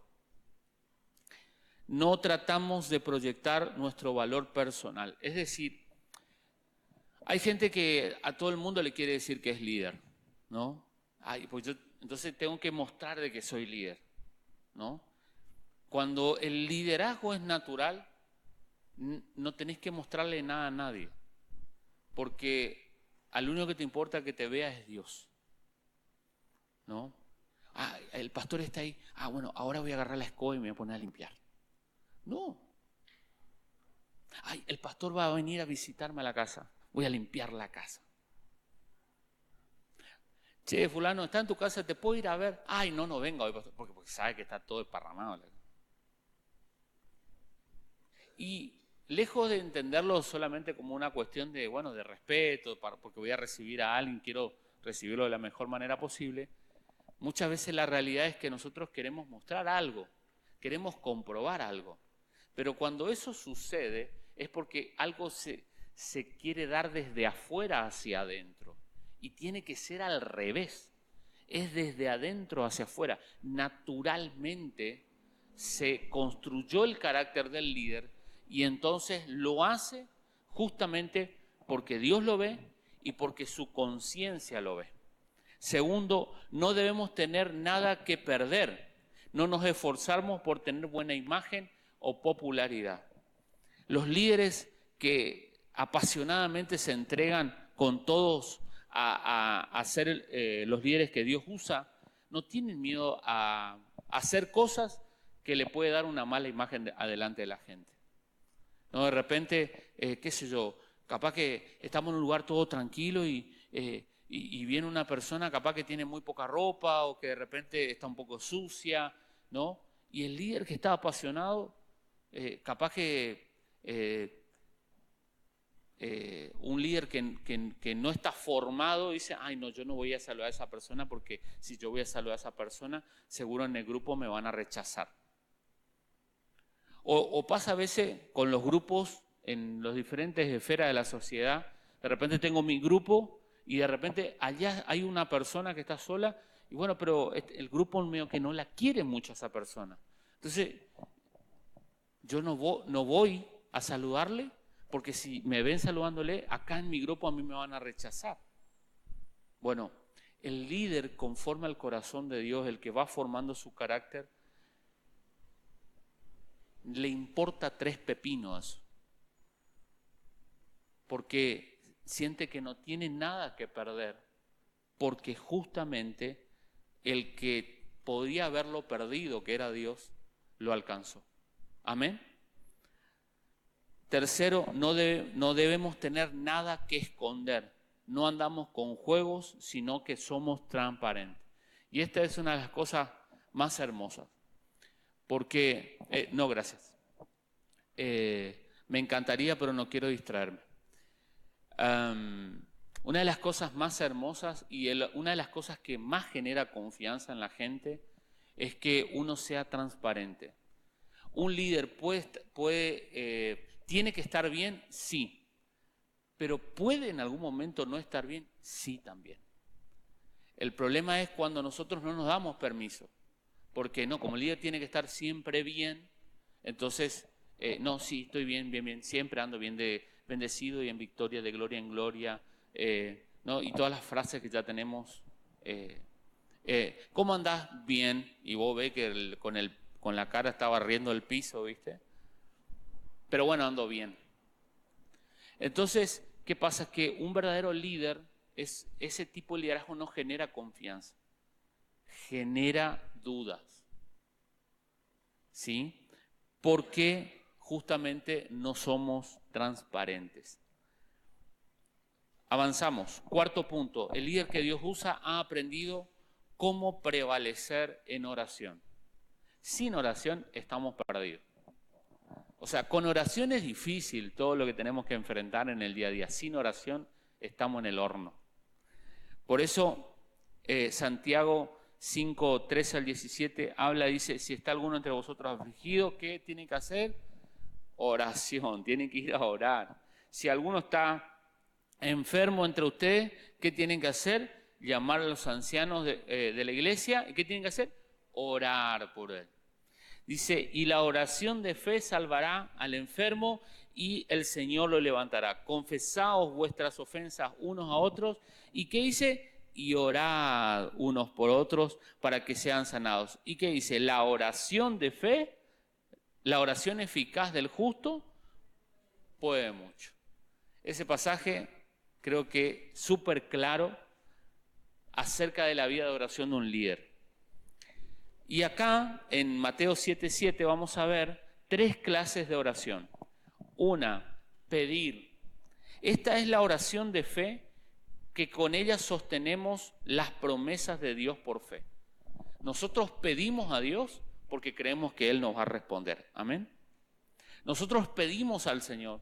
No tratamos de proyectar nuestro valor personal. Es decir, hay gente que a todo el mundo le quiere decir que es líder, ¿no? Pues yo entonces tengo que mostrar de que soy líder, ¿no? Cuando el liderazgo es natural, no tenés que mostrarle nada a nadie, porque al único que te importa que te vea es Dios, ¿no? El pastor está ahí, bueno, ahora voy a agarrar la escoba y me voy a poner a limpiar. No. El pastor va a venir a visitarme a la casa, voy a limpiar la casa. Che, fulano, ¿está en tu casa? ¿Te puedo ir a ver? No vengo hoy, pastor, porque sabe que está todo desparramado. Y lejos de entenderlo solamente como una cuestión de, de respeto, porque voy a recibir a alguien, quiero recibirlo de la mejor manera posible, muchas veces la realidad es que nosotros queremos mostrar algo, queremos comprobar algo. Pero cuando eso sucede es porque algo se quiere dar desde afuera hacia adentro. Y tiene que ser al revés. Es desde adentro hacia afuera. Naturalmente se construyó el carácter del líder y entonces lo hace justamente porque Dios lo ve y porque su conciencia lo ve. Segundo, no debemos tener nada que perder. No nos esforzamos por tener buena imagen o popularidad. Los líderes que apasionadamente se entregan con todos a ser los líderes que Dios usa, no tienen miedo a hacer cosas que le puede dar una mala imagen adelante de la gente. No, de repente, qué sé yo, capaz que estamos en un lugar todo tranquilo y viene una persona capaz que tiene muy poca ropa o que de repente está un poco sucia, ¿no? Y el líder que está apasionado, capaz que un líder que no está formado dice, no, yo no voy a saludar a esa persona porque si yo voy a saludar a esa persona, seguro en el grupo me van a rechazar. O pasa a veces con los grupos en las diferentes esferas de la sociedad, de repente tengo mi grupo y de repente allá hay una persona que está sola y pero el grupo mío que no la quiere mucho a esa persona. Entonces, yo no voy a saludarle porque si me ven saludándole, acá en mi grupo a mí me van a rechazar. Bueno, el líder conforme al corazón de Dios, el que va formando su carácter, le importa 3 pepinos. Porque siente que no tiene nada que perder, porque justamente el que podía haberlo perdido, que era Dios, lo alcanzó. Amén. Tercero, no debemos tener nada que esconder. No andamos con juegos, sino que somos transparentes. Y esta es una de las cosas más hermosas. Porque, no, gracias. Me encantaría, pero no quiero distraerme. Una de las cosas más hermosas y una de las cosas que más genera confianza en la gente es que uno sea transparente. Un líder tiene que estar bien, sí, pero ¿puede en algún momento no estar bien? Sí, también. El problema es cuando nosotros no nos damos permiso, porque no, como líder tiene que estar siempre bien, entonces, no, sí, estoy bien, bien, bien, siempre ando bien, de bendecido y en victoria, de gloria en gloria, ¿no? Y todas las frases que ya tenemos. ¿Cómo andás? Bien. Y vos ves que con la cara está barriendo el piso, ¿viste? Pero bueno, ando bien. Entonces, ¿qué pasa? Que un verdadero líder, ese tipo de liderazgo no genera confianza, genera dudas. ¿Sí? Porque justamente no somos transparentes. Avanzamos. Cuarto punto. El líder que Dios usa ha aprendido cómo prevalecer en oración. Sin oración estamos perdidos. O sea, con oración es difícil todo lo que tenemos que enfrentar en el día a día. Sin oración estamos en el horno. Por eso Santiago 5, 13 al 17 habla, dice, si está alguno entre vosotros afligido, ¿qué tiene que hacer? Oración, tiene que ir a orar. Si alguno está enfermo entre ustedes, ¿qué tienen que hacer? Llamar a los ancianos de la iglesia. ¿Y qué tienen que hacer? Orar por él. Dice, y la oración de fe salvará al enfermo y el Señor lo levantará. Confesaos vuestras ofensas unos a otros. ¿Y qué dice? Y orad unos por otros para que sean sanados. ¿Y qué dice? La oración de fe, la oración eficaz del justo, puede mucho. Ese pasaje creo que súper claro acerca de la vida de oración de un líder. Y acá, en Mateo 7:7, vamos a ver 3 clases de oración. Una, pedir. Esta es la oración de fe que con ella sostenemos las promesas de Dios por fe. Nosotros pedimos a Dios porque creemos que Él nos va a responder. Amén. Nosotros pedimos al Señor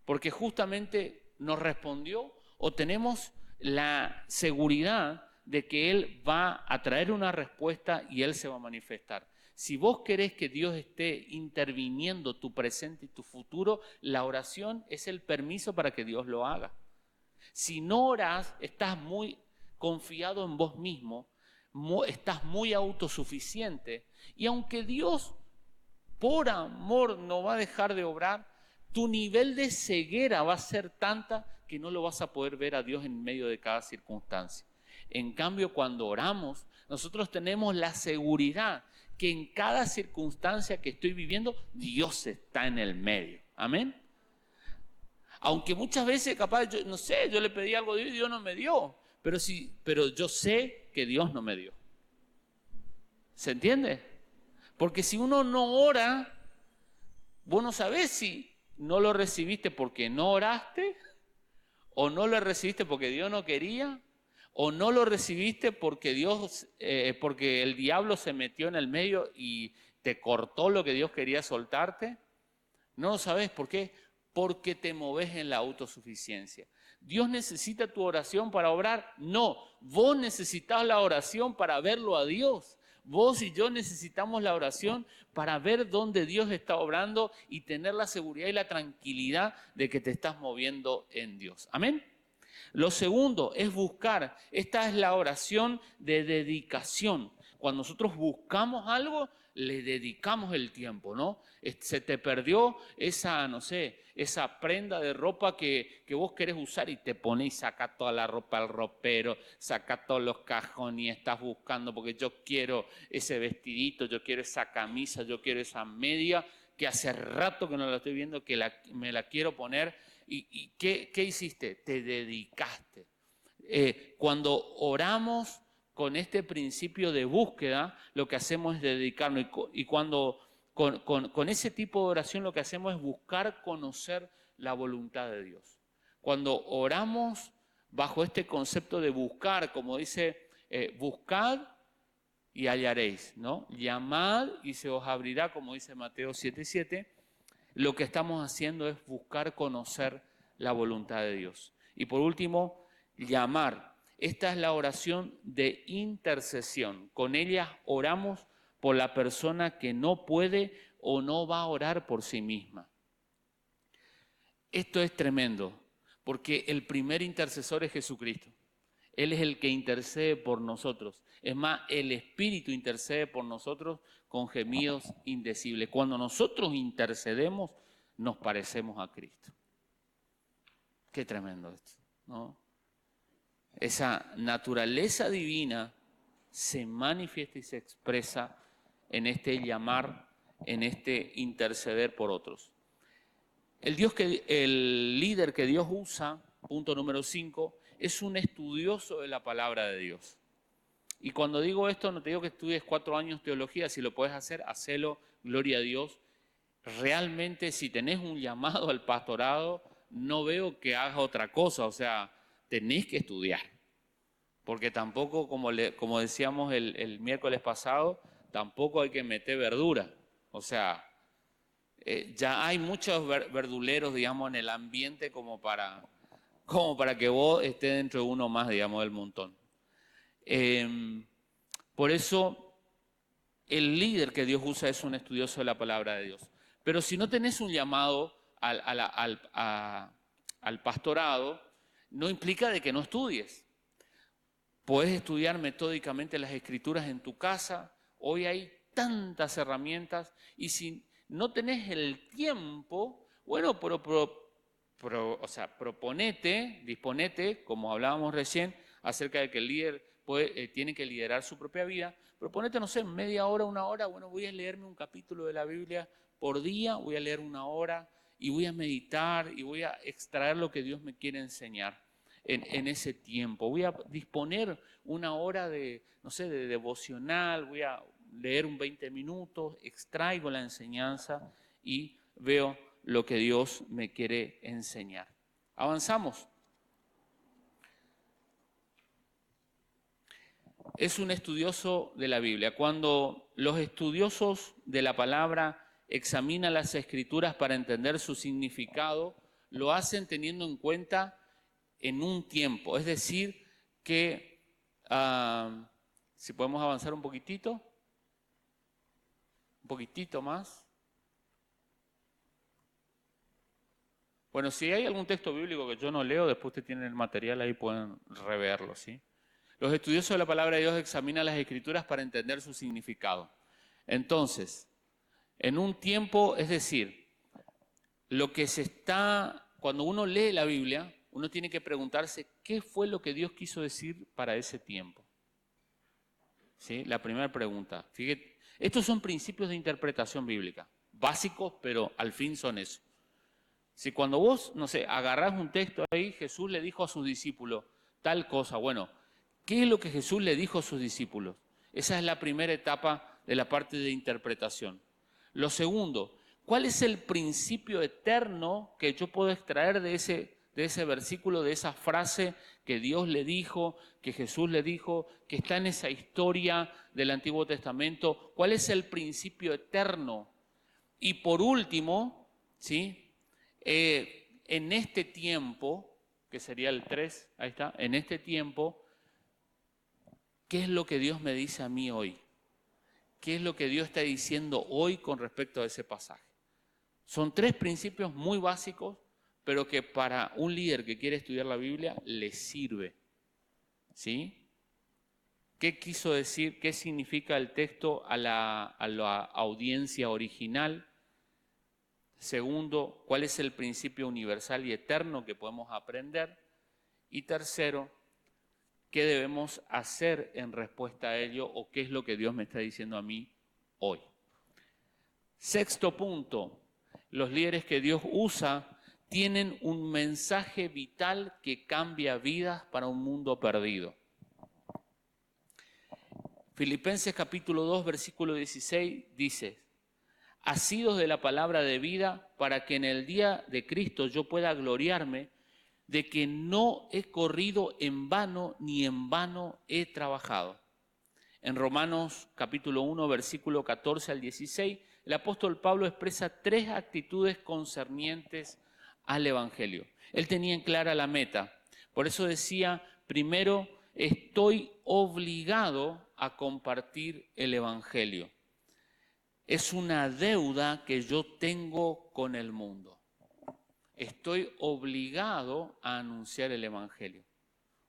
porque justamente nos respondió o tenemos la seguridad de que Él va a traer una respuesta y Él se va a manifestar. Si vos querés que Dios esté interviniendo tu presente y tu futuro, la oración es el permiso para que Dios lo haga. Si no orás, estás muy confiado en vos mismo, estás muy autosuficiente. Y aunque Dios, por amor, no va a dejar de obrar, tu nivel de ceguera va a ser tanta que no lo vas a poder ver a Dios en medio de cada circunstancia. En cambio, cuando oramos, nosotros tenemos la seguridad que en cada circunstancia que estoy viviendo, Dios está en el medio. Amén. Aunque muchas veces, capaz, yo, no sé, yo le pedí algo a Dios y Dios no me dio. Pero yo sé que Dios no me dio. ¿Se entiende? Porque si uno no ora, vos no sabés si no lo recibiste porque no oraste, o no lo recibiste porque Dios no quería, o no lo recibiste porque porque el diablo se metió en el medio y te cortó lo que Dios quería soltarte. No lo sabés. ¿Por qué? Porque te moves en la autosuficiencia. ¿Dios necesita tu oración para obrar? No, vos necesitas la oración para verlo a Dios. Vos y yo necesitamos la oración para ver dónde Dios está obrando y tener la seguridad y la tranquilidad de que te estás moviendo en Dios. Amén. Lo segundo es buscar. Esta es la oración de dedicación. Cuando nosotros buscamos algo, le dedicamos el tiempo, ¿no? Se te perdió esa, no sé, esa prenda de ropa que vos querés usar y te pones y sacás toda la ropa al ropero, sacás todos los cajones y estás buscando porque yo quiero ese vestidito, yo quiero esa camisa, yo quiero esa media que hace rato que no la estoy viendo, que me la quiero poner ¿Y qué hiciste? Te dedicaste. Cuando oramos con este principio de búsqueda, lo que hacemos es dedicarnos. Y cuando con ese tipo de oración lo que hacemos es buscar conocer la voluntad de Dios. Cuando oramos bajo este concepto de buscar, como dice, buscad y hallaréis, ¿no? Llamad y se os abrirá, como dice Mateo 7:7. Lo que estamos haciendo es buscar conocer la voluntad de Dios. Y por último, llamar. Esta es la oración de intercesión. Con ella oramos por la persona que no puede o no va a orar por sí misma. Esto es tremendo, porque el primer intercesor es Jesucristo. Él es el que intercede por nosotros. Es más, el Espíritu intercede por nosotros con gemidos indecibles. Cuando nosotros intercedemos, nos parecemos a Cristo. Qué tremendo esto, ¿no? Esa naturaleza divina se manifiesta y se expresa en este llamar, en este interceder por otros. El líder que Dios usa, punto número 5, es un estudioso de la palabra de Dios. Y cuando digo esto, no te digo que estudies 4 años teología, si lo puedes hacer, hacelo, gloria a Dios. Realmente, si tenés un llamado al pastorado, no veo que hagas otra cosa, o sea, tenés que estudiar. Porque tampoco, como decíamos el miércoles pasado, tampoco hay que meter verdura. O sea, ya hay muchos verduleros, digamos, en el ambiente como para que vos estés dentro de uno más, digamos, del montón. Por eso, el líder que Dios usa es un estudioso de la palabra de Dios. Pero si no tenés un llamado al pastorado, no implica de que no estudies. Podés estudiar metódicamente las escrituras en tu casa. Hoy hay tantas herramientas y si no tenés el tiempo, bueno, disponete, como hablábamos recién, acerca de que el líder tiene que liderar su propia vida. Proponete, no sé, media hora, 1 hora, bueno, voy a leerme un capítulo de la Biblia por día, voy a leer 1 hora y voy a meditar y voy a extraer lo que Dios me quiere enseñar en ese tiempo. Voy a disponer 1 hora de, no sé, de devocional, voy a leer 20 minutos, extraigo la enseñanza y veo lo que Dios me quiere enseñar. Avanzamos. Es un estudioso de la Biblia. Cuando los estudiosos de la palabra examinan las escrituras para entender su significado, lo hacen teniendo en cuenta en un tiempo. Es decir, que si podemos avanzar un poquitito más. Bueno, si hay algún texto bíblico que yo no leo, después ustedes tienen el material ahí, pueden reverlo, ¿sí? Los estudiosos de la palabra de Dios examinan las escrituras para entender su significado. Entonces, en un tiempo, es decir, cuando uno lee la Biblia, uno tiene que preguntarse qué fue lo que Dios quiso decir para ese tiempo. ¿Sí? La primera pregunta. Fíjate, estos son principios de interpretación bíblica, básicos, pero al fin son eso. Si cuando vos, no sé, agarrás un texto ahí, Jesús le dijo a sus discípulos tal cosa, bueno, ¿qué es lo que Jesús le dijo a sus discípulos? Esa es la primera etapa de la parte de interpretación. Lo segundo, ¿cuál es el principio eterno que yo puedo extraer de ese versículo, de esa frase que Dios le dijo, que Jesús le dijo, que está en esa historia del Antiguo Testamento? ¿Cuál es el principio eterno? Y por último, ¿sí? En este tiempo, que sería el 3, ahí está, en este tiempo, ¿qué es lo que Dios me dice a mí hoy? ¿Qué es lo que Dios está diciendo hoy con respecto a ese pasaje? Son 3 principios muy básicos, pero que para un líder que quiere estudiar la Biblia le sirve. ¿Sí? ¿Qué quiso decir? ¿Qué significa el texto a la audiencia original? Segundo, ¿cuál es el principio universal y eterno que podemos aprender? Y tercero, ¿qué debemos hacer en respuesta a ello o qué es lo que Dios me está diciendo a mí hoy? Sexto punto, los líderes que Dios usa tienen un mensaje vital que cambia vidas para un mundo perdido. Filipenses capítulo 2, versículo 16 dice: asidos de la palabra de vida, para que en el día de Cristo yo pueda gloriarme de que no he corrido en vano, ni en vano he trabajado. En Romanos capítulo 1, versículo 14 al 16, el apóstol Pablo expresa 3 actitudes concernientes al Evangelio. Él tenía en clara la meta. Por eso decía, primero, estoy obligado a compartir el Evangelio. Es una deuda que yo tengo con el mundo. Estoy obligado a anunciar el Evangelio.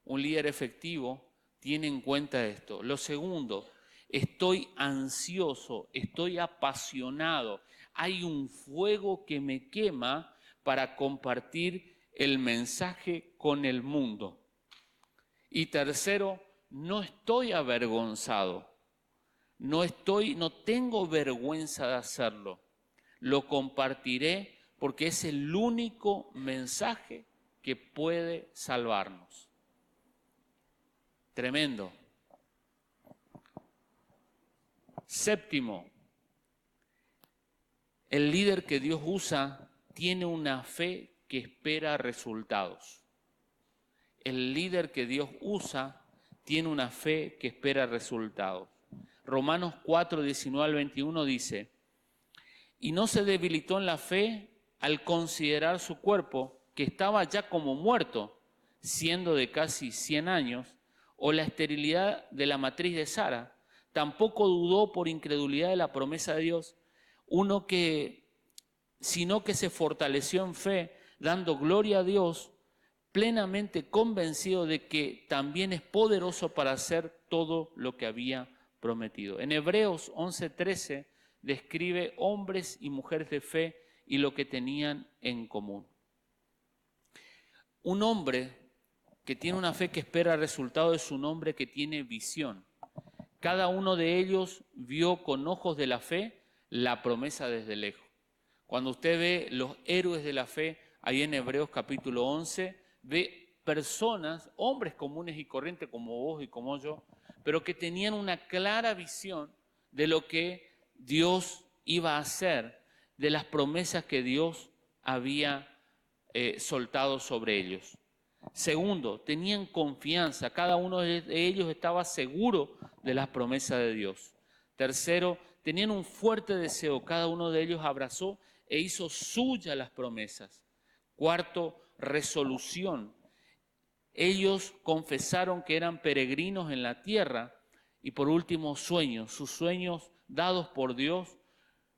Un líder efectivo tiene en cuenta esto. Lo segundo, estoy ansioso, estoy apasionado. Hay un fuego que me quema para compartir el mensaje con el mundo. Y tercero, no estoy avergonzado. No tengo vergüenza de hacerlo. Lo compartiré porque es el único mensaje que puede salvarnos. Tremendo. Séptimo, el líder que Dios usa tiene una fe que espera resultados. El líder que Dios usa tiene una fe que espera resultados. Romanos 4, 19 al 21 dice: y no se debilitó en la fe al considerar su cuerpo, que estaba ya como muerto, siendo de casi 100 años, o la esterilidad de la matriz de Sara. Tampoco dudó por incredulidad de la promesa de Dios, sino que se fortaleció en fe, dando gloria a Dios, plenamente convencido de que también es poderoso para hacer todo lo que había prometido. En Hebreos 11:13 describe hombres y mujeres de fe y lo que tenían en común. Un hombre que tiene una fe que espera resultado es un hombre que tiene visión. Cada uno de ellos vio con ojos de la fe la promesa desde lejos. Cuando usted ve los héroes de la fe, ahí en Hebreos capítulo 11, ve personas, hombres comunes y corrientes como vos y como yo, pero que tenían una clara visión de lo que Dios iba a hacer, de las promesas que Dios había soltado sobre ellos. Segundo, tenían confianza, cada uno de ellos estaba seguro de las promesas de Dios. Tercero, tenían un fuerte deseo, cada uno de ellos abrazó e hizo suya las promesas. Cuarto, resolución. Ellos confesaron que eran peregrinos en la tierra. Y por último, sueños. Sus sueños dados por Dios,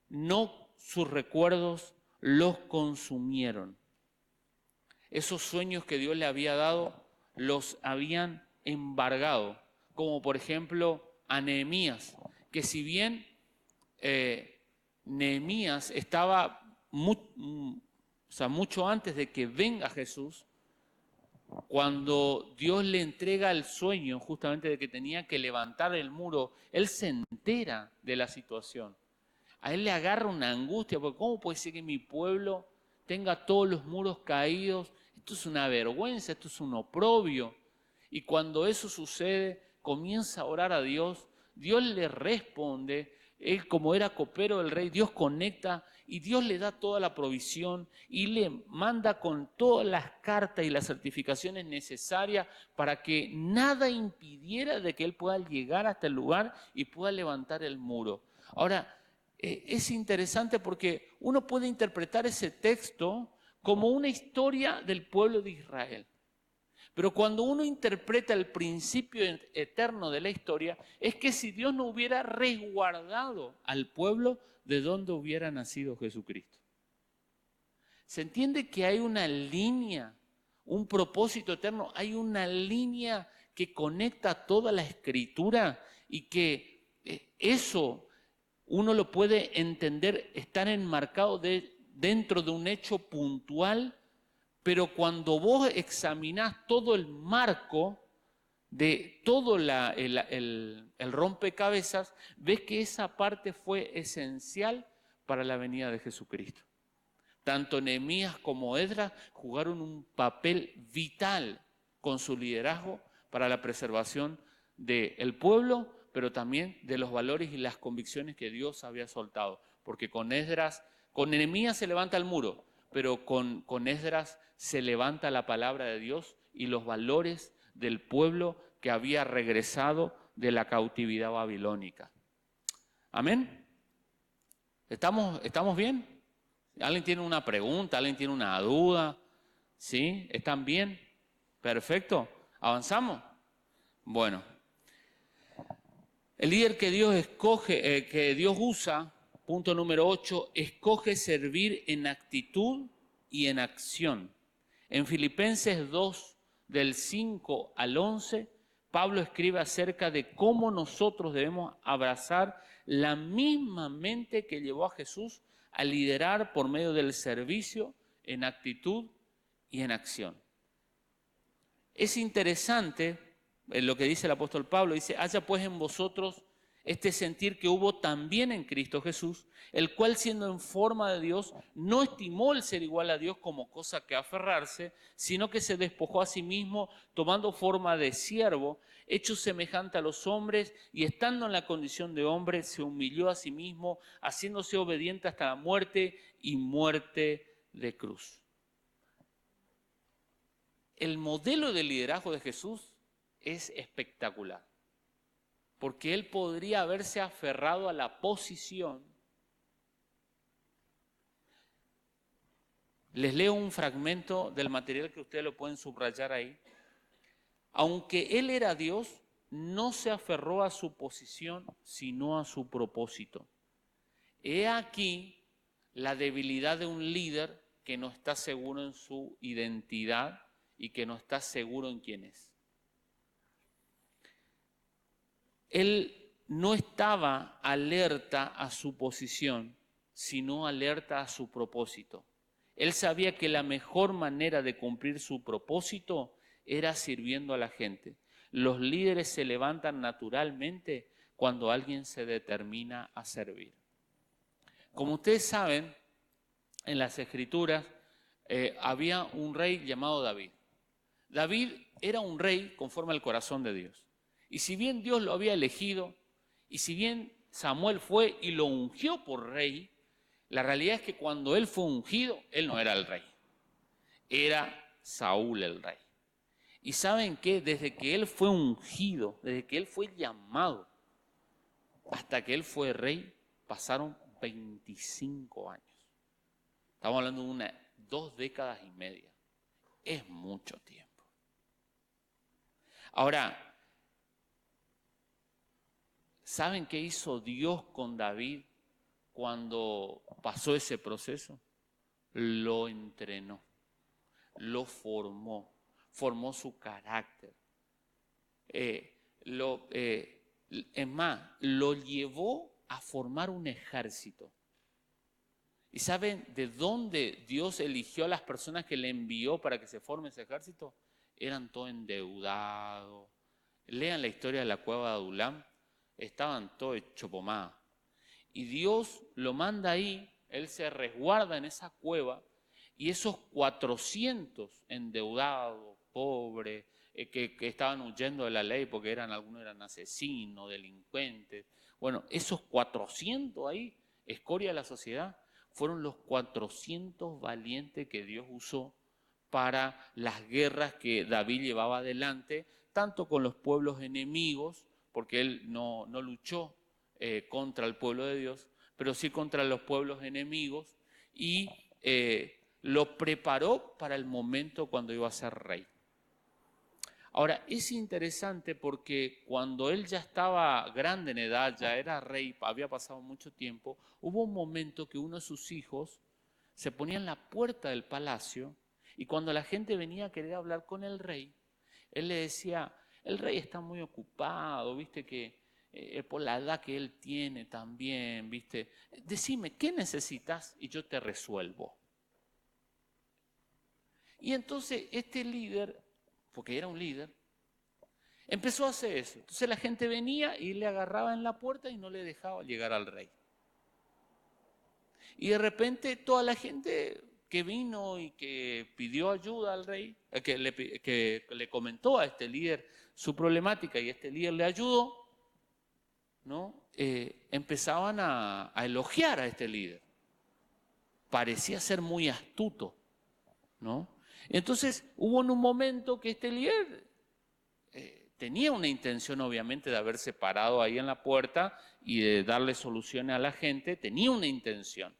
no sus recuerdos, los consumieron. Esos sueños que Dios le había dado, los habían embargado. Como por ejemplo a Nehemías, que si bien Nehemías estaba mucho antes de que venga Jesús, cuando Dios le entrega el sueño justamente de que tenía que levantar el muro, él se entera de la situación. A él le agarra una angustia, porque ¿cómo puede ser que mi pueblo tenga todos los muros caídos? Esto es una vergüenza, esto es un oprobio. Y cuando eso sucede, comienza a orar a Dios, Dios le responde. Él, como era copero del rey, Dios conecta y Dios le da toda la provisión y le manda con todas las cartas y las certificaciones necesarias para que nada impidiera de que él pueda llegar hasta el lugar y pueda levantar el muro. Ahora, es interesante porque uno puede interpretar ese texto como una historia del pueblo de Israel. Pero cuando uno interpreta el principio eterno de la historia, es que si Dios no hubiera resguardado al pueblo de donde hubiera nacido Jesucristo. Se entiende que hay una línea, un propósito eterno, hay una línea que conecta toda la escritura y que eso uno lo puede entender, estar enmarcado dentro de un hecho puntual. Pero cuando vos examinás todo el marco de todo el rompecabezas, ves que esa parte fue esencial para la venida de Jesucristo. Tanto Nehemías como Esdras jugaron un papel vital con su liderazgo para la preservación del pueblo, pero también de los valores y las convicciones que Dios había soltado. Porque con Nehemías se levanta el muro, pero con Esdras se levanta la palabra de Dios y los valores del pueblo que había regresado de la cautividad babilónica. ¿Amén? ¿Estamos bien? ¿Alguien tiene una pregunta? ¿Alguien tiene una duda? ¿Sí? ¿Están bien? Perfecto. ¿Avanzamos? Bueno. El líder que Dios escoge, que Dios usa, punto número 8, escoge servir en actitud y en acción. En Filipenses 2, del 5 al 11, Pablo escribe acerca de cómo nosotros debemos abrazar la misma mente que llevó a Jesús a liderar por medio del servicio en actitud y en acción. Es interesante lo que dice el apóstol Pablo, dice, haya pues en vosotros este sentir que hubo también en Cristo Jesús, el cual siendo en forma de Dios, no estimó el ser igual a Dios como cosa que aferrarse, sino que se despojó a sí mismo, tomando forma de siervo, hecho semejante a los hombres, y estando en la condición de hombre, se humilló a sí mismo, haciéndose obediente hasta la muerte y muerte de cruz. El modelo de liderazgo de Jesús es espectacular, porque él podría haberse aferrado a la posición. Les leo un fragmento del material que ustedes lo pueden subrayar ahí. Aunque él era Dios, no se aferró a su posición, sino a su propósito. He aquí la debilidad de un líder que no está seguro en su identidad y que no está seguro en quién es. Él no estaba alerta a su posición, sino alerta a su propósito. Él sabía que la mejor manera de cumplir su propósito era sirviendo a la gente. Los líderes se levantan naturalmente cuando alguien se determina a servir. Como ustedes saben, en las Escrituras había un rey llamado David. David era un rey conforme al corazón de Dios. Y si bien Dios lo había elegido, y si bien Samuel fue y lo ungió por rey, la realidad es que cuando él fue ungido, él no era el rey. Era Saúl el rey. Y ¿saben qué? Desde que él fue ungido, desde que él fue llamado, hasta que él fue rey, pasaron 25 años. Estamos hablando de 2 décadas y media. Es mucho tiempo. Ahora, ¿saben qué hizo Dios con David cuando pasó ese proceso? Lo entrenó, lo formó, formó su carácter. Es más, lo llevó a formar un ejército. ¿Y saben de dónde Dios eligió a las personas que le envió para que se forme ese ejército? Eran todos endeudados. Lean la historia de la cueva de Adulam. Estaban todos hechos pomada. Y Dios lo manda ahí, él se resguarda en esa cueva, y esos 400 endeudados, pobres, que estaban huyendo de la ley porque algunos eran asesinos, delincuentes. Bueno, esos 400 ahí, escoria de la sociedad, fueron los 400 valientes que Dios usó para las guerras que David llevaba adelante, tanto con los pueblos enemigos, porque él no luchó contra el pueblo de Dios, pero sí contra los pueblos enemigos, y lo preparó para el momento cuando iba a ser rey. Ahora, es interesante porque cuando él ya estaba grande en edad, ya era rey, había pasado mucho tiempo, hubo un momento que uno de sus hijos se ponía en la puerta del palacio y cuando la gente venía a querer hablar con el rey, él le decía, el rey está muy ocupado, viste que por la edad que él tiene también, viste, decime, ¿qué necesitas? Y yo te resuelvo. Y entonces este líder, porque era un líder, empezó a hacer eso. Entonces la gente venía y le agarraba en la puerta y no le dejaba llegar al rey. Y de repente toda la gente que vino y que pidió ayuda al rey, que le comentó a este líder su problemática y este líder le ayudó, ¿no? Empezaban a elogiar a este líder. Parecía ser muy astuto, ¿no? Entonces hubo en un momento que este líder tenía una intención obviamente de haberse parado ahí en la puerta y de darle soluciones a la gente, tenía una intención.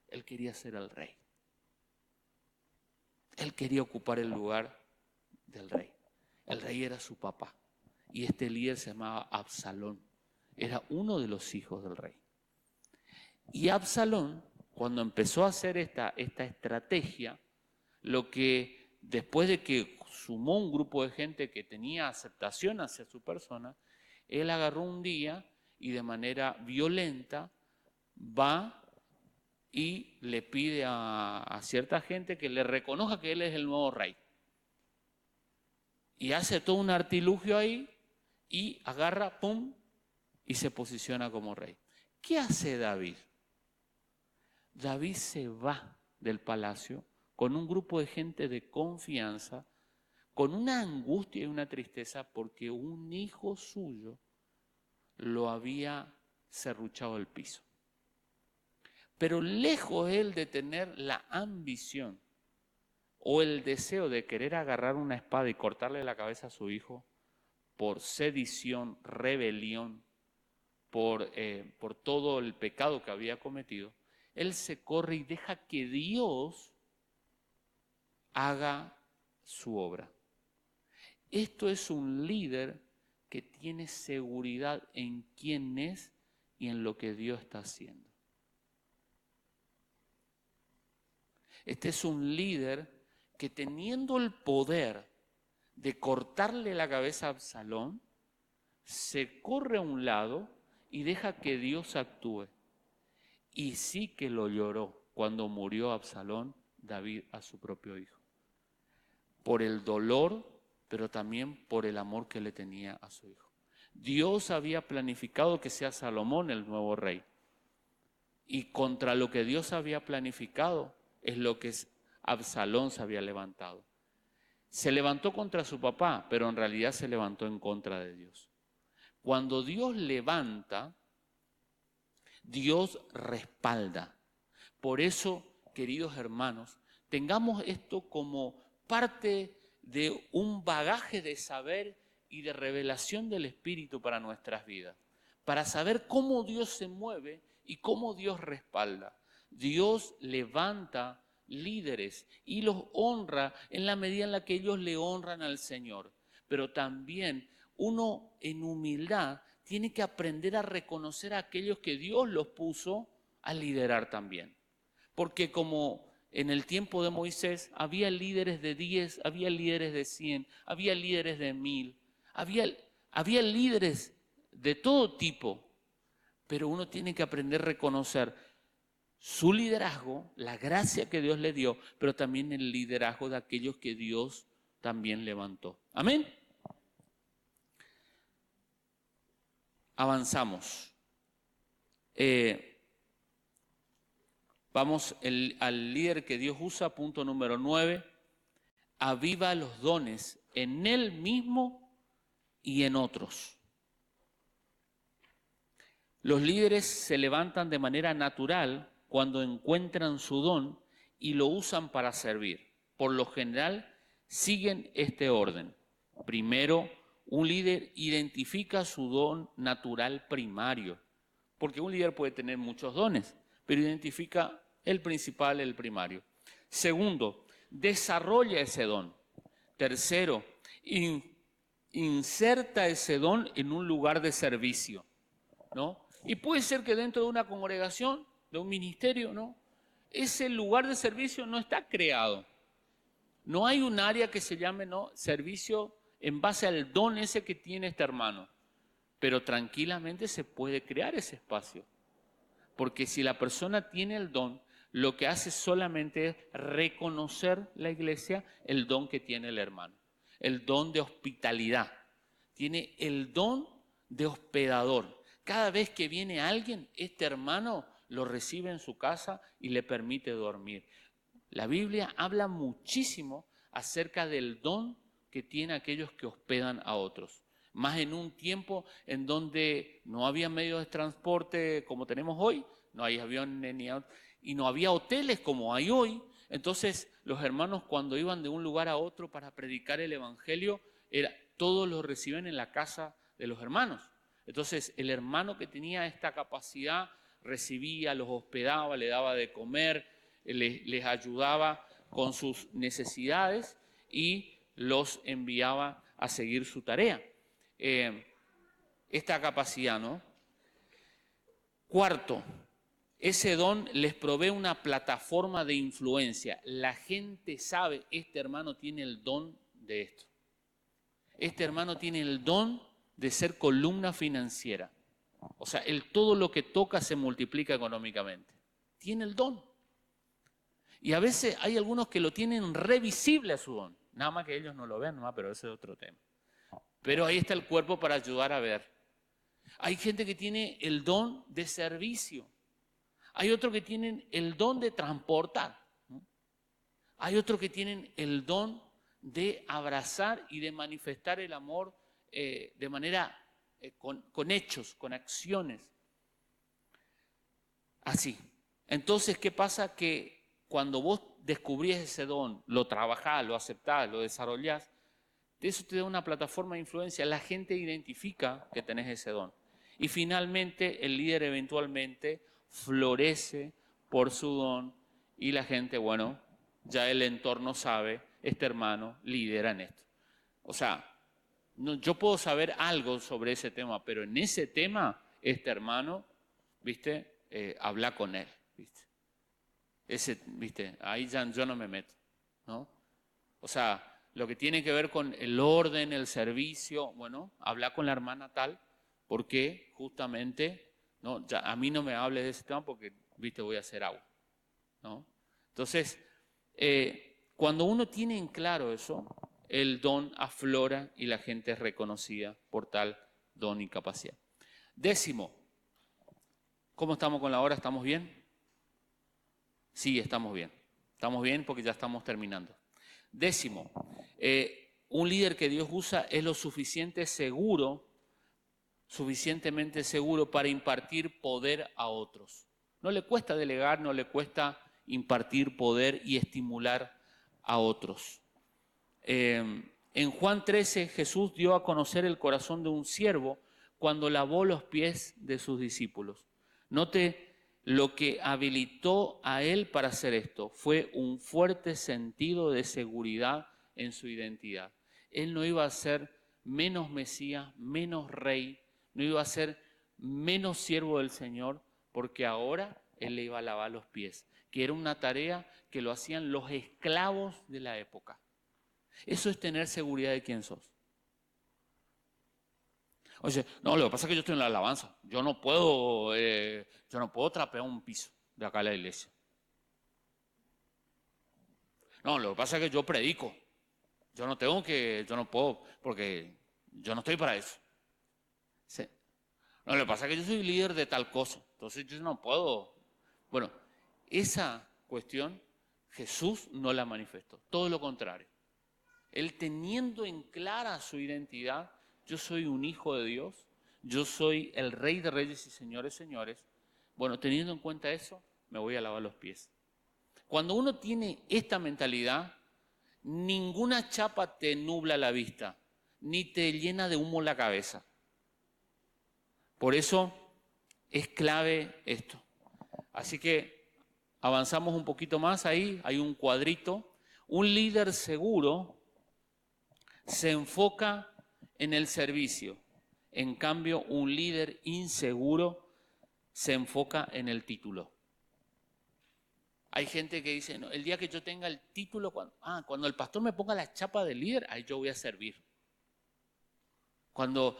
Él quería ser el rey. Él quería ocupar el lugar del rey. El rey era su papá y este líder se llamaba Absalón. Era uno de los hijos del rey. Y Absalón, cuando empezó a hacer esta estrategia, lo que después de que sumó un grupo de gente que tenía aceptación hacia su persona, él agarró un día y de manera violenta va y le pide a cierta gente que le reconozca que él es el nuevo rey. Y hace todo un artilugio ahí y agarra, pum, y se posiciona como rey. ¿Qué hace David? David se va del palacio con un grupo de gente de confianza, con una angustia y una tristeza porque un hijo suyo lo había serruchado al piso. Pero lejos él de tener la ambición o el deseo de querer agarrar una espada y cortarle la cabeza a su hijo por sedición, rebelión, por todo el pecado que había cometido, él se corre y deja que Dios haga su obra. Esto es un líder que tiene seguridad en quién es y en lo que Dios está haciendo. Este es un líder que teniendo el poder de cortarle la cabeza a Absalón, se corre a un lado y deja que Dios actúe. Y sí que lo lloró cuando murió Absalón, David, a su propio hijo. Por el dolor, pero también por el amor que le tenía a su hijo. Dios había planificado que sea Salomón el nuevo rey. Y contra lo que Dios había planificado es lo que Absalón se había levantado. Se levantó contra su papá, pero en realidad se levantó en contra de Dios. Cuando Dios levanta, Dios respalda. Por eso, queridos hermanos, tengamos esto como parte de un bagaje de saber y de revelación del Espíritu para nuestras vidas, para saber cómo Dios se mueve y cómo Dios respalda. Dios levanta líderes y los honra en la medida en la que ellos le honran al Señor, pero también uno en humildad tiene que aprender a reconocer a aquellos que Dios los puso a liderar también. Porque como en el tiempo de Moisés había líderes de 10, había líderes de 100, había líderes de 1000, había líderes de todo tipo, pero uno tiene que aprender a reconocer su liderazgo, la gracia que Dios le dio, pero también el liderazgo de aquellos que Dios también levantó. Amén. Avanzamos. Vamos al líder que Dios usa, punto número 9. Aviva los dones en él mismo y en otros. Los líderes se levantan de manera natural cuando encuentran su don y lo usan para servir. Por lo general, siguen este orden. Primero, un líder identifica su don natural primario, porque un líder puede tener muchos dones, pero identifica el principal, el primario. Segundo, desarrolla ese don. Tercero, inserta ese don en un lugar de servicio, ¿no? Y puede ser que dentro de una congregación, de un ministerio, ¿no? Ese lugar de servicio no está creado. No hay un área que se llame, ¿no?, servicio en base al don ese que tiene este hermano. Pero tranquilamente se puede crear ese espacio. Porque si la persona tiene el don, lo que hace solamente es reconocer la iglesia el don que tiene el hermano. El don de hospitalidad. Tiene el don de hospedador. Cada vez que viene alguien, este hermano lo recibe en su casa y le permite dormir. La Biblia habla muchísimo acerca del don que tienen aquellos que hospedan a otros. Más en un tiempo en donde no había medios de transporte como tenemos hoy, no hay aviones y no había hoteles como hay hoy. Entonces los hermanos cuando iban de un lugar a otro para predicar el evangelio, todos los recibían en la casa de los hermanos. Entonces el hermano que tenía esta capacidad recibía, los hospedaba, le daba de comer, les ayudaba con sus necesidades y los enviaba a seguir su tarea. Esta capacidad, ¿no? Cuarto, ese don les provee una plataforma de influencia. La gente sabe, este hermano tiene el don de esto. Este hermano tiene el don de ser columna financiera. O sea, todo lo que toca se multiplica económicamente. Tiene el don. Y a veces hay algunos que lo tienen revisible a su don. Nada más que ellos no lo ven, pero ese es otro tema. Pero ahí está el cuerpo para ayudar a ver. Hay gente que tiene el don de servicio. Hay otros que tienen el don de transportar. Hay otros que tienen el don de abrazar y de manifestar el amor de manera con hechos, con acciones. Así. Entonces, ¿qué pasa? Que cuando vos descubrís ese don, lo trabajás, lo aceptás, lo desarrollás, eso te da una plataforma de influencia. La gente identifica que tenés ese don. Y finalmente el líder eventualmente florece por su don y la gente, bueno, ya el entorno sabe, este hermano lidera en esto. O sea, yo puedo saber algo sobre ese tema, pero en ese tema, este hermano, ¿viste? Habla con él, ¿viste? ¿Viste? Ahí ya yo no me meto, ¿no? O sea, lo que tiene que ver con el orden, el servicio, bueno, habla con la hermana tal, porque justamente, ¿no? Ya, a mí no me hables de ese tema porque, viste, voy a hacer agua, ¿no? Entonces, cuando uno tiene en claro eso, el don aflora y la gente es reconocida por tal don y capacidad. Décimo, ¿cómo estamos con la hora? ¿Estamos bien? Sí, estamos bien. Estamos bien porque ya estamos terminando. Décimo, un líder que Dios usa es lo suficientemente seguro para impartir poder a otros. No le cuesta delegar, no le cuesta impartir poder y estimular a otros. En Juan 13, Jesús dio a conocer el corazón de un siervo cuando lavó los pies de sus discípulos. Note lo que habilitó a él para hacer esto fue un fuerte sentido de seguridad en su identidad. Él no iba a ser menos Mesías, menos rey, no iba a ser menos siervo del Señor, porque ahora él le iba a lavar los pies, que era una tarea que lo hacían los esclavos de la época. Eso es tener seguridad de quién sos. Oye, no, lo que pasa es que yo estoy en la alabanza. Yo no puedo trapear un piso de acá a la iglesia. No, lo que pasa es que yo predico. Yo no puedo, porque yo no estoy para eso. Sí. No, lo que pasa es que yo soy líder de tal cosa. Entonces yo no puedo. Bueno, esa cuestión Jesús no la manifestó. Todo lo contrario. Él teniendo en clara su identidad, yo soy un hijo de Dios, yo soy el rey de reyes y señores, señores. Bueno, teniendo en cuenta eso, me voy a lavar los pies. Cuando uno tiene esta mentalidad, ninguna chapa te nubla la vista, ni te llena de humo la cabeza. Por eso es clave esto. Así que avanzamos un poquito más ahí, hay un cuadrito. Un líder seguro se enfoca en el servicio. En cambio, un líder inseguro se enfoca en el título. Hay gente que dice, no, el día que yo tenga el título, cuando el pastor me ponga la chapa de líder, ahí yo voy a servir. Cuando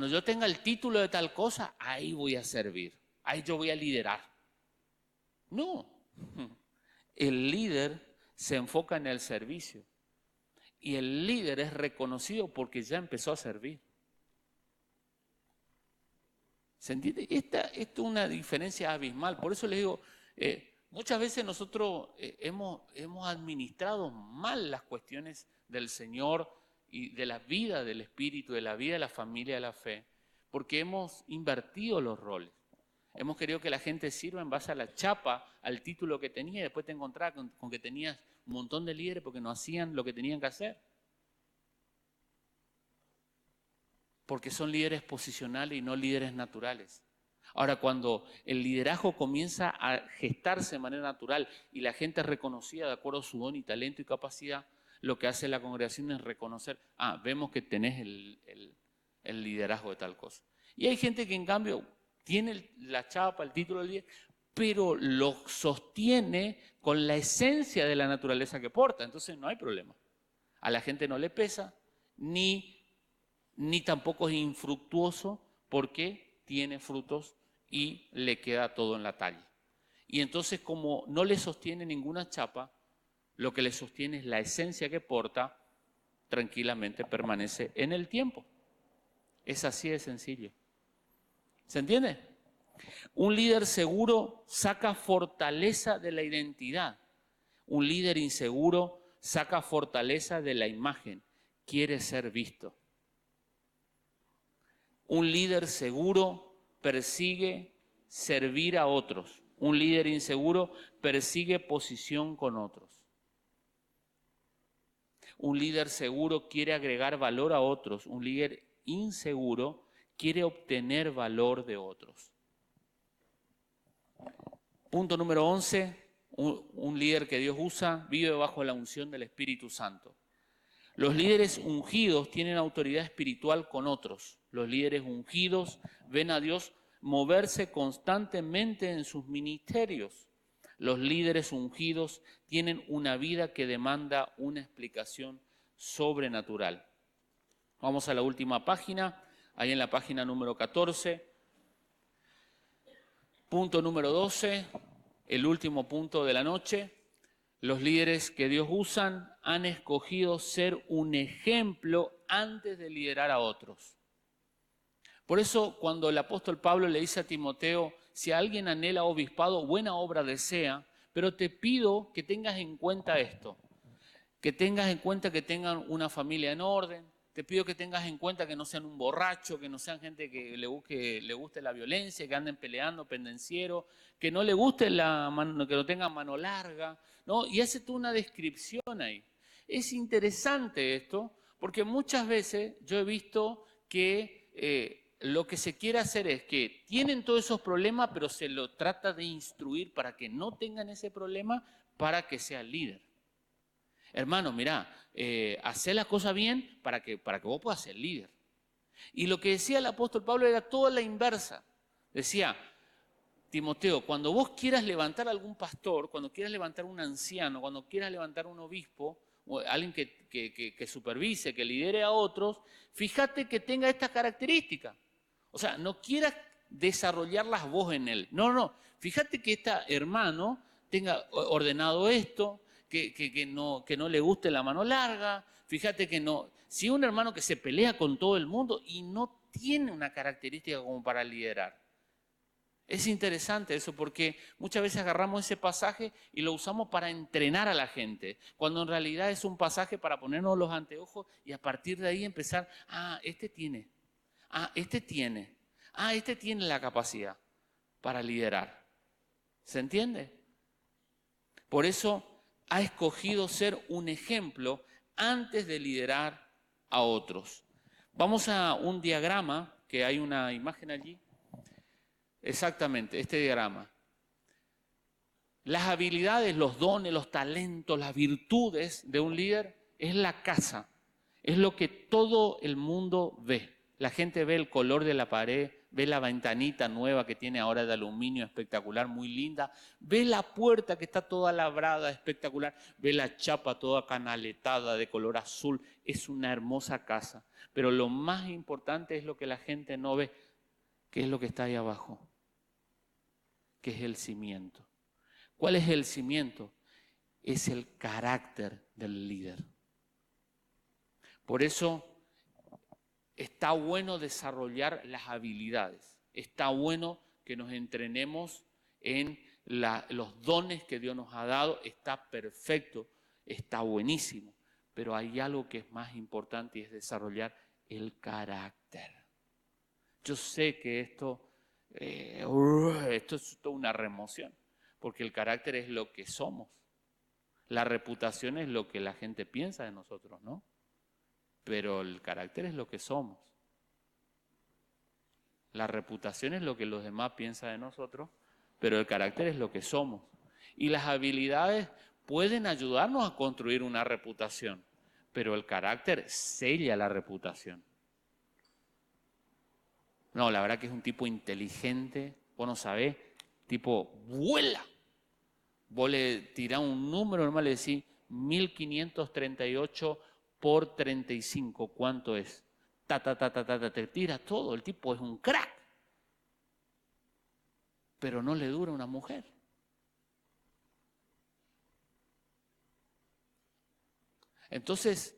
yo tenga el título de tal cosa, ahí voy a servir. Ahí yo voy a liderar. No, el líder se enfoca en el servicio. Y el líder es reconocido porque ya empezó a servir. ¿Se entiende? Esta es una diferencia abismal. Por eso les digo, Muchas veces nosotros hemos administrado mal las cuestiones del Señor y de la vida del Espíritu, de la vida de la familia, de la fe, porque hemos invertido los roles. Hemos querido que la gente sirva en base a la chapa, al título que tenía, y después te encontrabas con que tenías un montón de líderes porque no hacían lo que tenían que hacer. Porque son líderes posicionales y no líderes naturales. Ahora, cuando el liderazgo comienza a gestarse de manera natural y la gente es reconocida de acuerdo a su don y talento y capacidad, lo que hace la congregación es reconocer, vemos que tenés el liderazgo de tal cosa. Y hay gente que en cambio tiene la chapa, el título de líder, pero lo sostiene con la esencia de la naturaleza que porta. Entonces no hay problema. A la gente no le pesa, ni tampoco es infructuoso porque tiene frutos y le queda todo en la talla. Y entonces, como no le sostiene ninguna chapa, lo que le sostiene es la esencia que porta, tranquilamente permanece en el tiempo. Es así de sencillo. ¿Se entiende? Un líder seguro saca fortaleza de la identidad. Un líder inseguro saca fortaleza de la imagen. Quiere ser visto. Un líder seguro persigue servir a otros. Un líder inseguro persigue posición con otros. Un líder seguro quiere agregar valor a otros. Un líder inseguro quiere obtener valor de otros. Punto número 11. Un líder que Dios usa vive bajo la unción del Espíritu Santo. Los líderes ungidos tienen autoridad espiritual con otros. Los líderes ungidos ven a Dios moverse constantemente en sus ministerios. Los líderes ungidos tienen una vida que demanda una explicación sobrenatural. Vamos a la última página, ahí en la página número 14. Punto número 12, el último punto de la noche. Los líderes que Dios usan han escogido ser un ejemplo antes de liderar a otros. Por eso, cuando el apóstol Pablo le dice a Timoteo, si alguien anhela obispado, buena obra desea, pero te pido que tengas en cuenta esto, que tengas en cuenta que tengan una familia en orden, te pido que tengas en cuenta que no sean un borracho, que no sean gente que le guste la violencia, que anden peleando, pendenciero, que no le guste que no tengan mano larga, ¿no? Y hace tú una descripción ahí. Es interesante esto, porque muchas veces yo he visto que lo que se quiere hacer es que tienen todos esos problemas, pero se lo trata de instruir para que no tengan ese problema, para que sea líder. Hermano, mirá, hacé la cosa bien para que vos puedas ser líder. Y lo que decía el apóstol Pablo era toda la inversa. Decía, Timoteo, cuando vos quieras levantar a algún pastor, cuando quieras levantar a un anciano, cuando quieras levantar a un obispo, o alguien que supervise, que lidere a otros, fíjate que tenga estas características. O sea, no quieras desarrollarlas vos en él. No. Fíjate que este hermano tenga ordenado esto, que no le guste la mano larga. Fíjate que no. Si un hermano que se pelea con todo el mundo y no tiene una característica como para liderar. Es interesante eso porque muchas veces agarramos ese pasaje y lo usamos para entrenar a la gente, cuando en realidad es un pasaje para ponernos los anteojos y a partir de ahí empezar, este tiene la capacidad para liderar. ¿Se entiende? Por eso ha escogido ser un ejemplo antes de liderar a otros. Vamos a un diagrama, que hay una imagen allí. Exactamente, este diagrama. Las habilidades, los dones, los talentos, las virtudes de un líder es la casa, es lo que todo el mundo ve. La gente ve el color de la pared, ve la ventanita nueva que tiene ahora de aluminio espectacular, muy linda, ve la puerta que está toda labrada, espectacular, ve la chapa toda canaletada de color azul, es una hermosa casa. Pero lo más importante es lo que la gente no ve, que es lo que está ahí abajo, que es el cimiento. ¿Cuál es el cimiento? Es el carácter del líder. Por eso está bueno desarrollar las habilidades. Está bueno que nos entrenemos en los dones que Dios nos ha dado, está perfecto, está buenísimo. Pero hay algo que es más importante y es desarrollar el carácter. Yo sé que esto es toda una remoción, porque el carácter es lo que somos. La reputación es lo que la gente piensa de nosotros, ¿no? Pero el carácter es lo que somos. La reputación es lo que los demás piensan de nosotros, pero el carácter es lo que somos. Y las habilidades pueden ayudarnos a construir una reputación, pero el carácter sella la reputación. No, la verdad que es un tipo inteligente, vos no sabés, tipo, vuela. Vos le tirás un número, normal le decís 1538 por 35, ¿cuánto es? Te tira todo, el tipo es un crack. Pero no le dura una mujer. Entonces,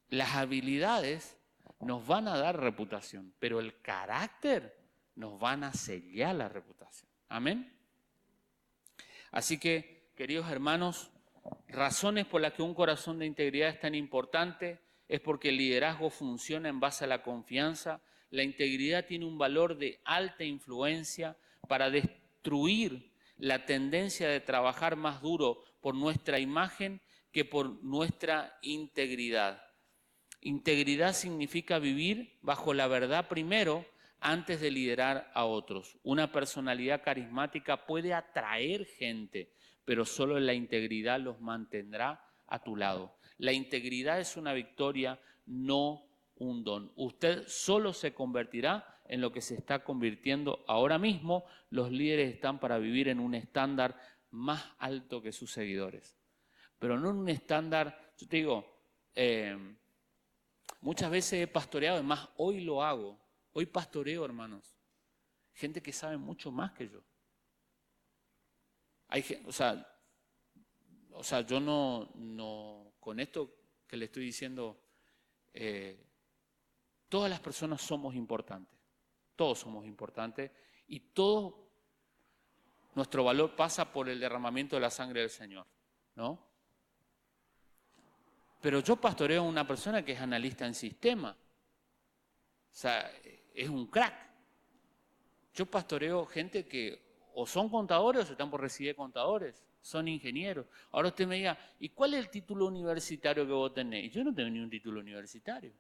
las habilidades nos van a dar reputación, pero el carácter nos van a sellar la reputación. Amén. Así que, queridos hermanos, razones por las que un corazón de integridad es tan importante es porque el liderazgo funciona en base a la confianza. La integridad tiene un valor de alta influencia para destruir la tendencia de trabajar más duro por nuestra imagen que por nuestra integridad. Integridad significa vivir bajo la verdad primero antes de liderar a otros. Una personalidad carismática puede atraer gente, pero solo la integridad los mantendrá a tu lado. La integridad es una victoria, no un don. Usted solo se convertirá en lo que se está convirtiendo ahora mismo. Los líderes están para vivir en un estándar más alto que sus seguidores. Pero no en un estándar, yo te digo, muchas veces he pastoreado, además hoy lo hago. Hoy pastoreo, hermanos. Gente que sabe mucho más que yo. Hay, o sea, yo no, con esto que le estoy diciendo, todas las personas somos importantes. Todos somos importantes y todo nuestro valor pasa por el derramamiento de la sangre del Señor, ¿no? Pero yo pastoreo a una persona que es analista en sistema. O sea, es un crack. Yo pastoreo gente que o son contadores o están por recibir contadores, son ingenieros. Ahora usted me diga, ¿y cuál es el título universitario que vos tenés? Yo no tengo ni un título universitario.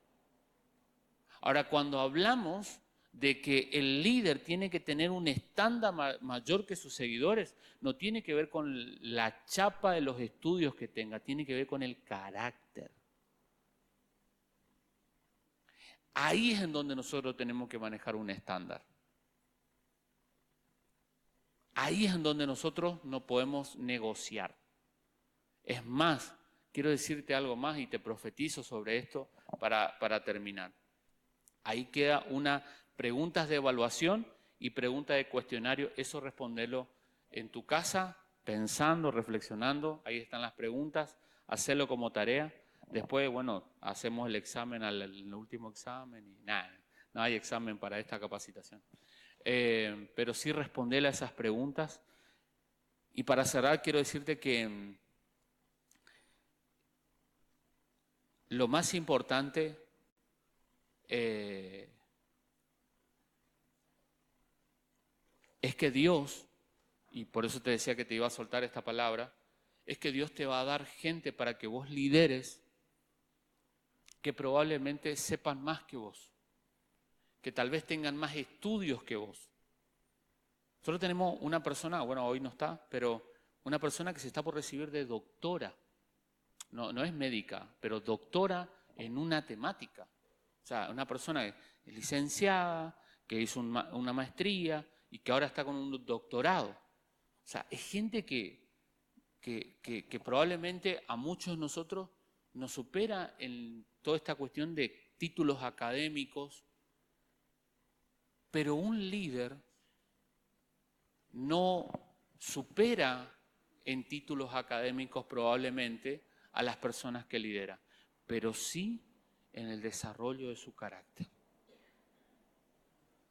Ahora, cuando hablamos de que el líder tiene que tener un estándar mayor que sus seguidores, no tiene que ver con la chapa de los estudios que tenga, tiene que ver con el carácter. Ahí es en donde nosotros tenemos que manejar un estándar. Ahí es en donde nosotros no podemos negociar. Es más, quiero decirte algo más y te profetizo sobre esto para terminar. Ahí queda una preguntas de evaluación y pregunta de cuestionario. Eso responderlo en tu casa, pensando, reflexionando. Ahí están las preguntas. Hacerlo como tarea. Después, bueno, hacemos el examen, el último examen y nada, no hay examen para esta capacitación. Pero sí responderle a esas preguntas. Y para cerrar, quiero decirte que lo más importante es que Dios, y por eso te decía que te iba a soltar esta palabra, es que Dios te va a dar gente para que vos lideres que probablemente sepan más que vos, que tal vez tengan más estudios que vos. Nosotros tenemos una persona, bueno, hoy no está, pero una persona que se está por recibir de doctora. No es médica, pero doctora en una temática. O sea, una persona que es licenciada, que hizo una maestría y que ahora está con un doctorado. O sea, es gente que probablemente a muchos de nosotros nos supera en toda esta cuestión de títulos académicos, pero un líder no supera en títulos académicos probablemente a las personas que lidera, pero sí en el desarrollo de su carácter.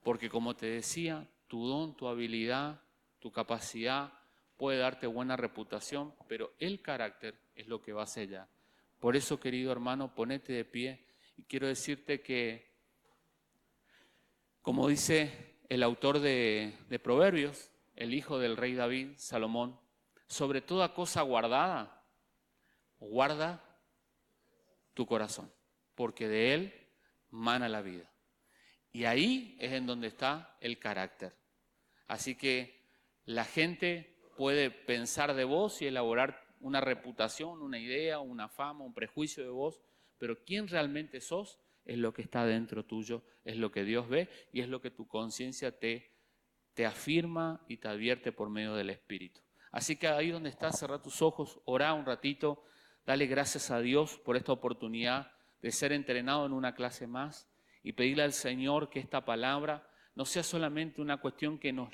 Porque como te decía, tu don, tu habilidad, tu capacidad puede darte buena reputación, pero el carácter es lo que va a sellar. Por eso, querido hermano, ponete de pie y quiero decirte que, como dice el autor de Proverbios, el hijo del rey David, Salomón, sobre toda cosa guardada, guarda tu corazón, porque de él mana la vida. Y ahí es en donde está el carácter. Así que la gente puede pensar de vos y elaborar una reputación, una idea, una fama, un prejuicio de vos, pero quién realmente sos es lo que está dentro tuyo, es lo que Dios ve y es lo que tu conciencia te afirma y te advierte por medio del Espíritu. Así que ahí donde estás, cerrá tus ojos, orá un ratito, dale gracias a Dios por esta oportunidad de ser entrenado en una clase más y pedirle al Señor que esta palabra no sea solamente una cuestión que nos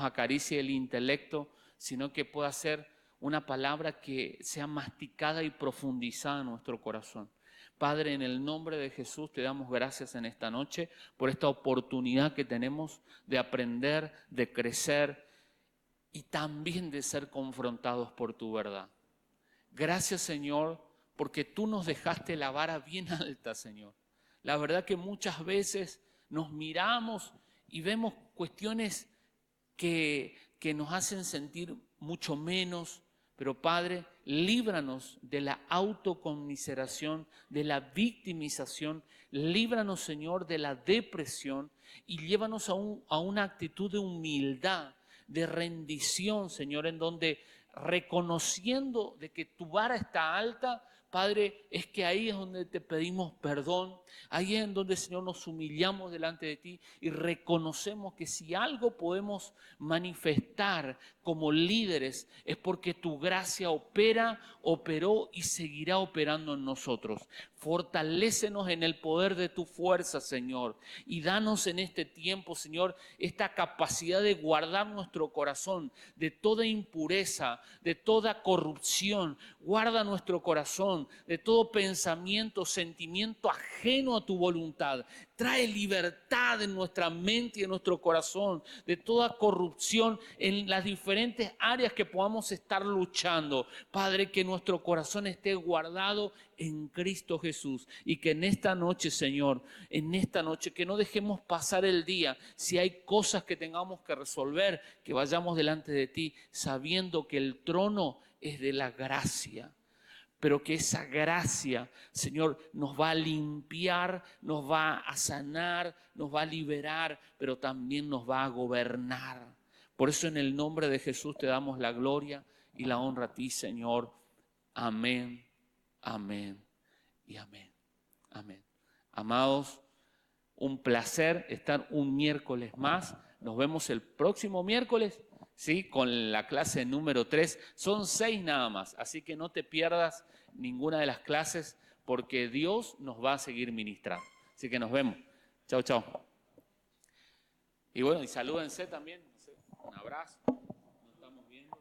acaricie el intelecto, sino que pueda ser una palabra que sea masticada y profundizada en nuestro corazón. Padre, en el nombre de Jesús te damos gracias en esta noche por esta oportunidad que tenemos de aprender, de crecer y también de ser confrontados por tu verdad. Gracias, Señor, porque tú nos dejaste la vara bien alta, Señor. La verdad que muchas veces nos miramos y vemos cuestiones que nos hacen sentir mucho menos, pero Padre, líbranos de la autoconmiseración, de la victimización, líbranos, Señor, de la depresión y llévanos a una actitud de humildad, de rendición, Señor, en donde reconociendo de que tu vara está alta, Padre, es que ahí es donde te pedimos perdón, ahí es en donde, Señor, nos humillamos delante de ti y reconocemos que si algo podemos manifestar como líderes es porque tu gracia operó y seguirá operando en nosotros. Fortalécenos en el poder de tu fuerza, Señor, y danos en este tiempo, Señor, esta capacidad de guardar nuestro corazón de toda impureza, de toda corrupción. Guarda nuestro corazón de todo pensamiento, sentimiento ajeno a tu voluntad. Trae libertad en nuestra mente y en nuestro corazón de toda corrupción en las diferentes áreas que podamos estar luchando. Padre, que nuestro corazón esté guardado en Cristo Jesús y que en esta noche, Señor, en esta noche, que no dejemos pasar el día. Si hay cosas que tengamos que resolver, que vayamos delante de ti sabiendo que el trono es de la gracia. Pero que esa gracia, Señor, nos va a limpiar, nos va a sanar, nos va a liberar, pero también nos va a gobernar. Por eso en el nombre de Jesús te damos la gloria y la honra a ti, Señor. Amén, amén y amén. Amén. Amados, un placer estar un miércoles más. Nos vemos el próximo miércoles, ¿sí? Con la clase número 3. Son 6 nada más, así que no te pierdas ninguna de las clases porque Dios nos va a seguir ministrando. Así que nos vemos. Chao, chao. Y bueno, y salúdense también. No sé, un abrazo. Nos estamos viendo.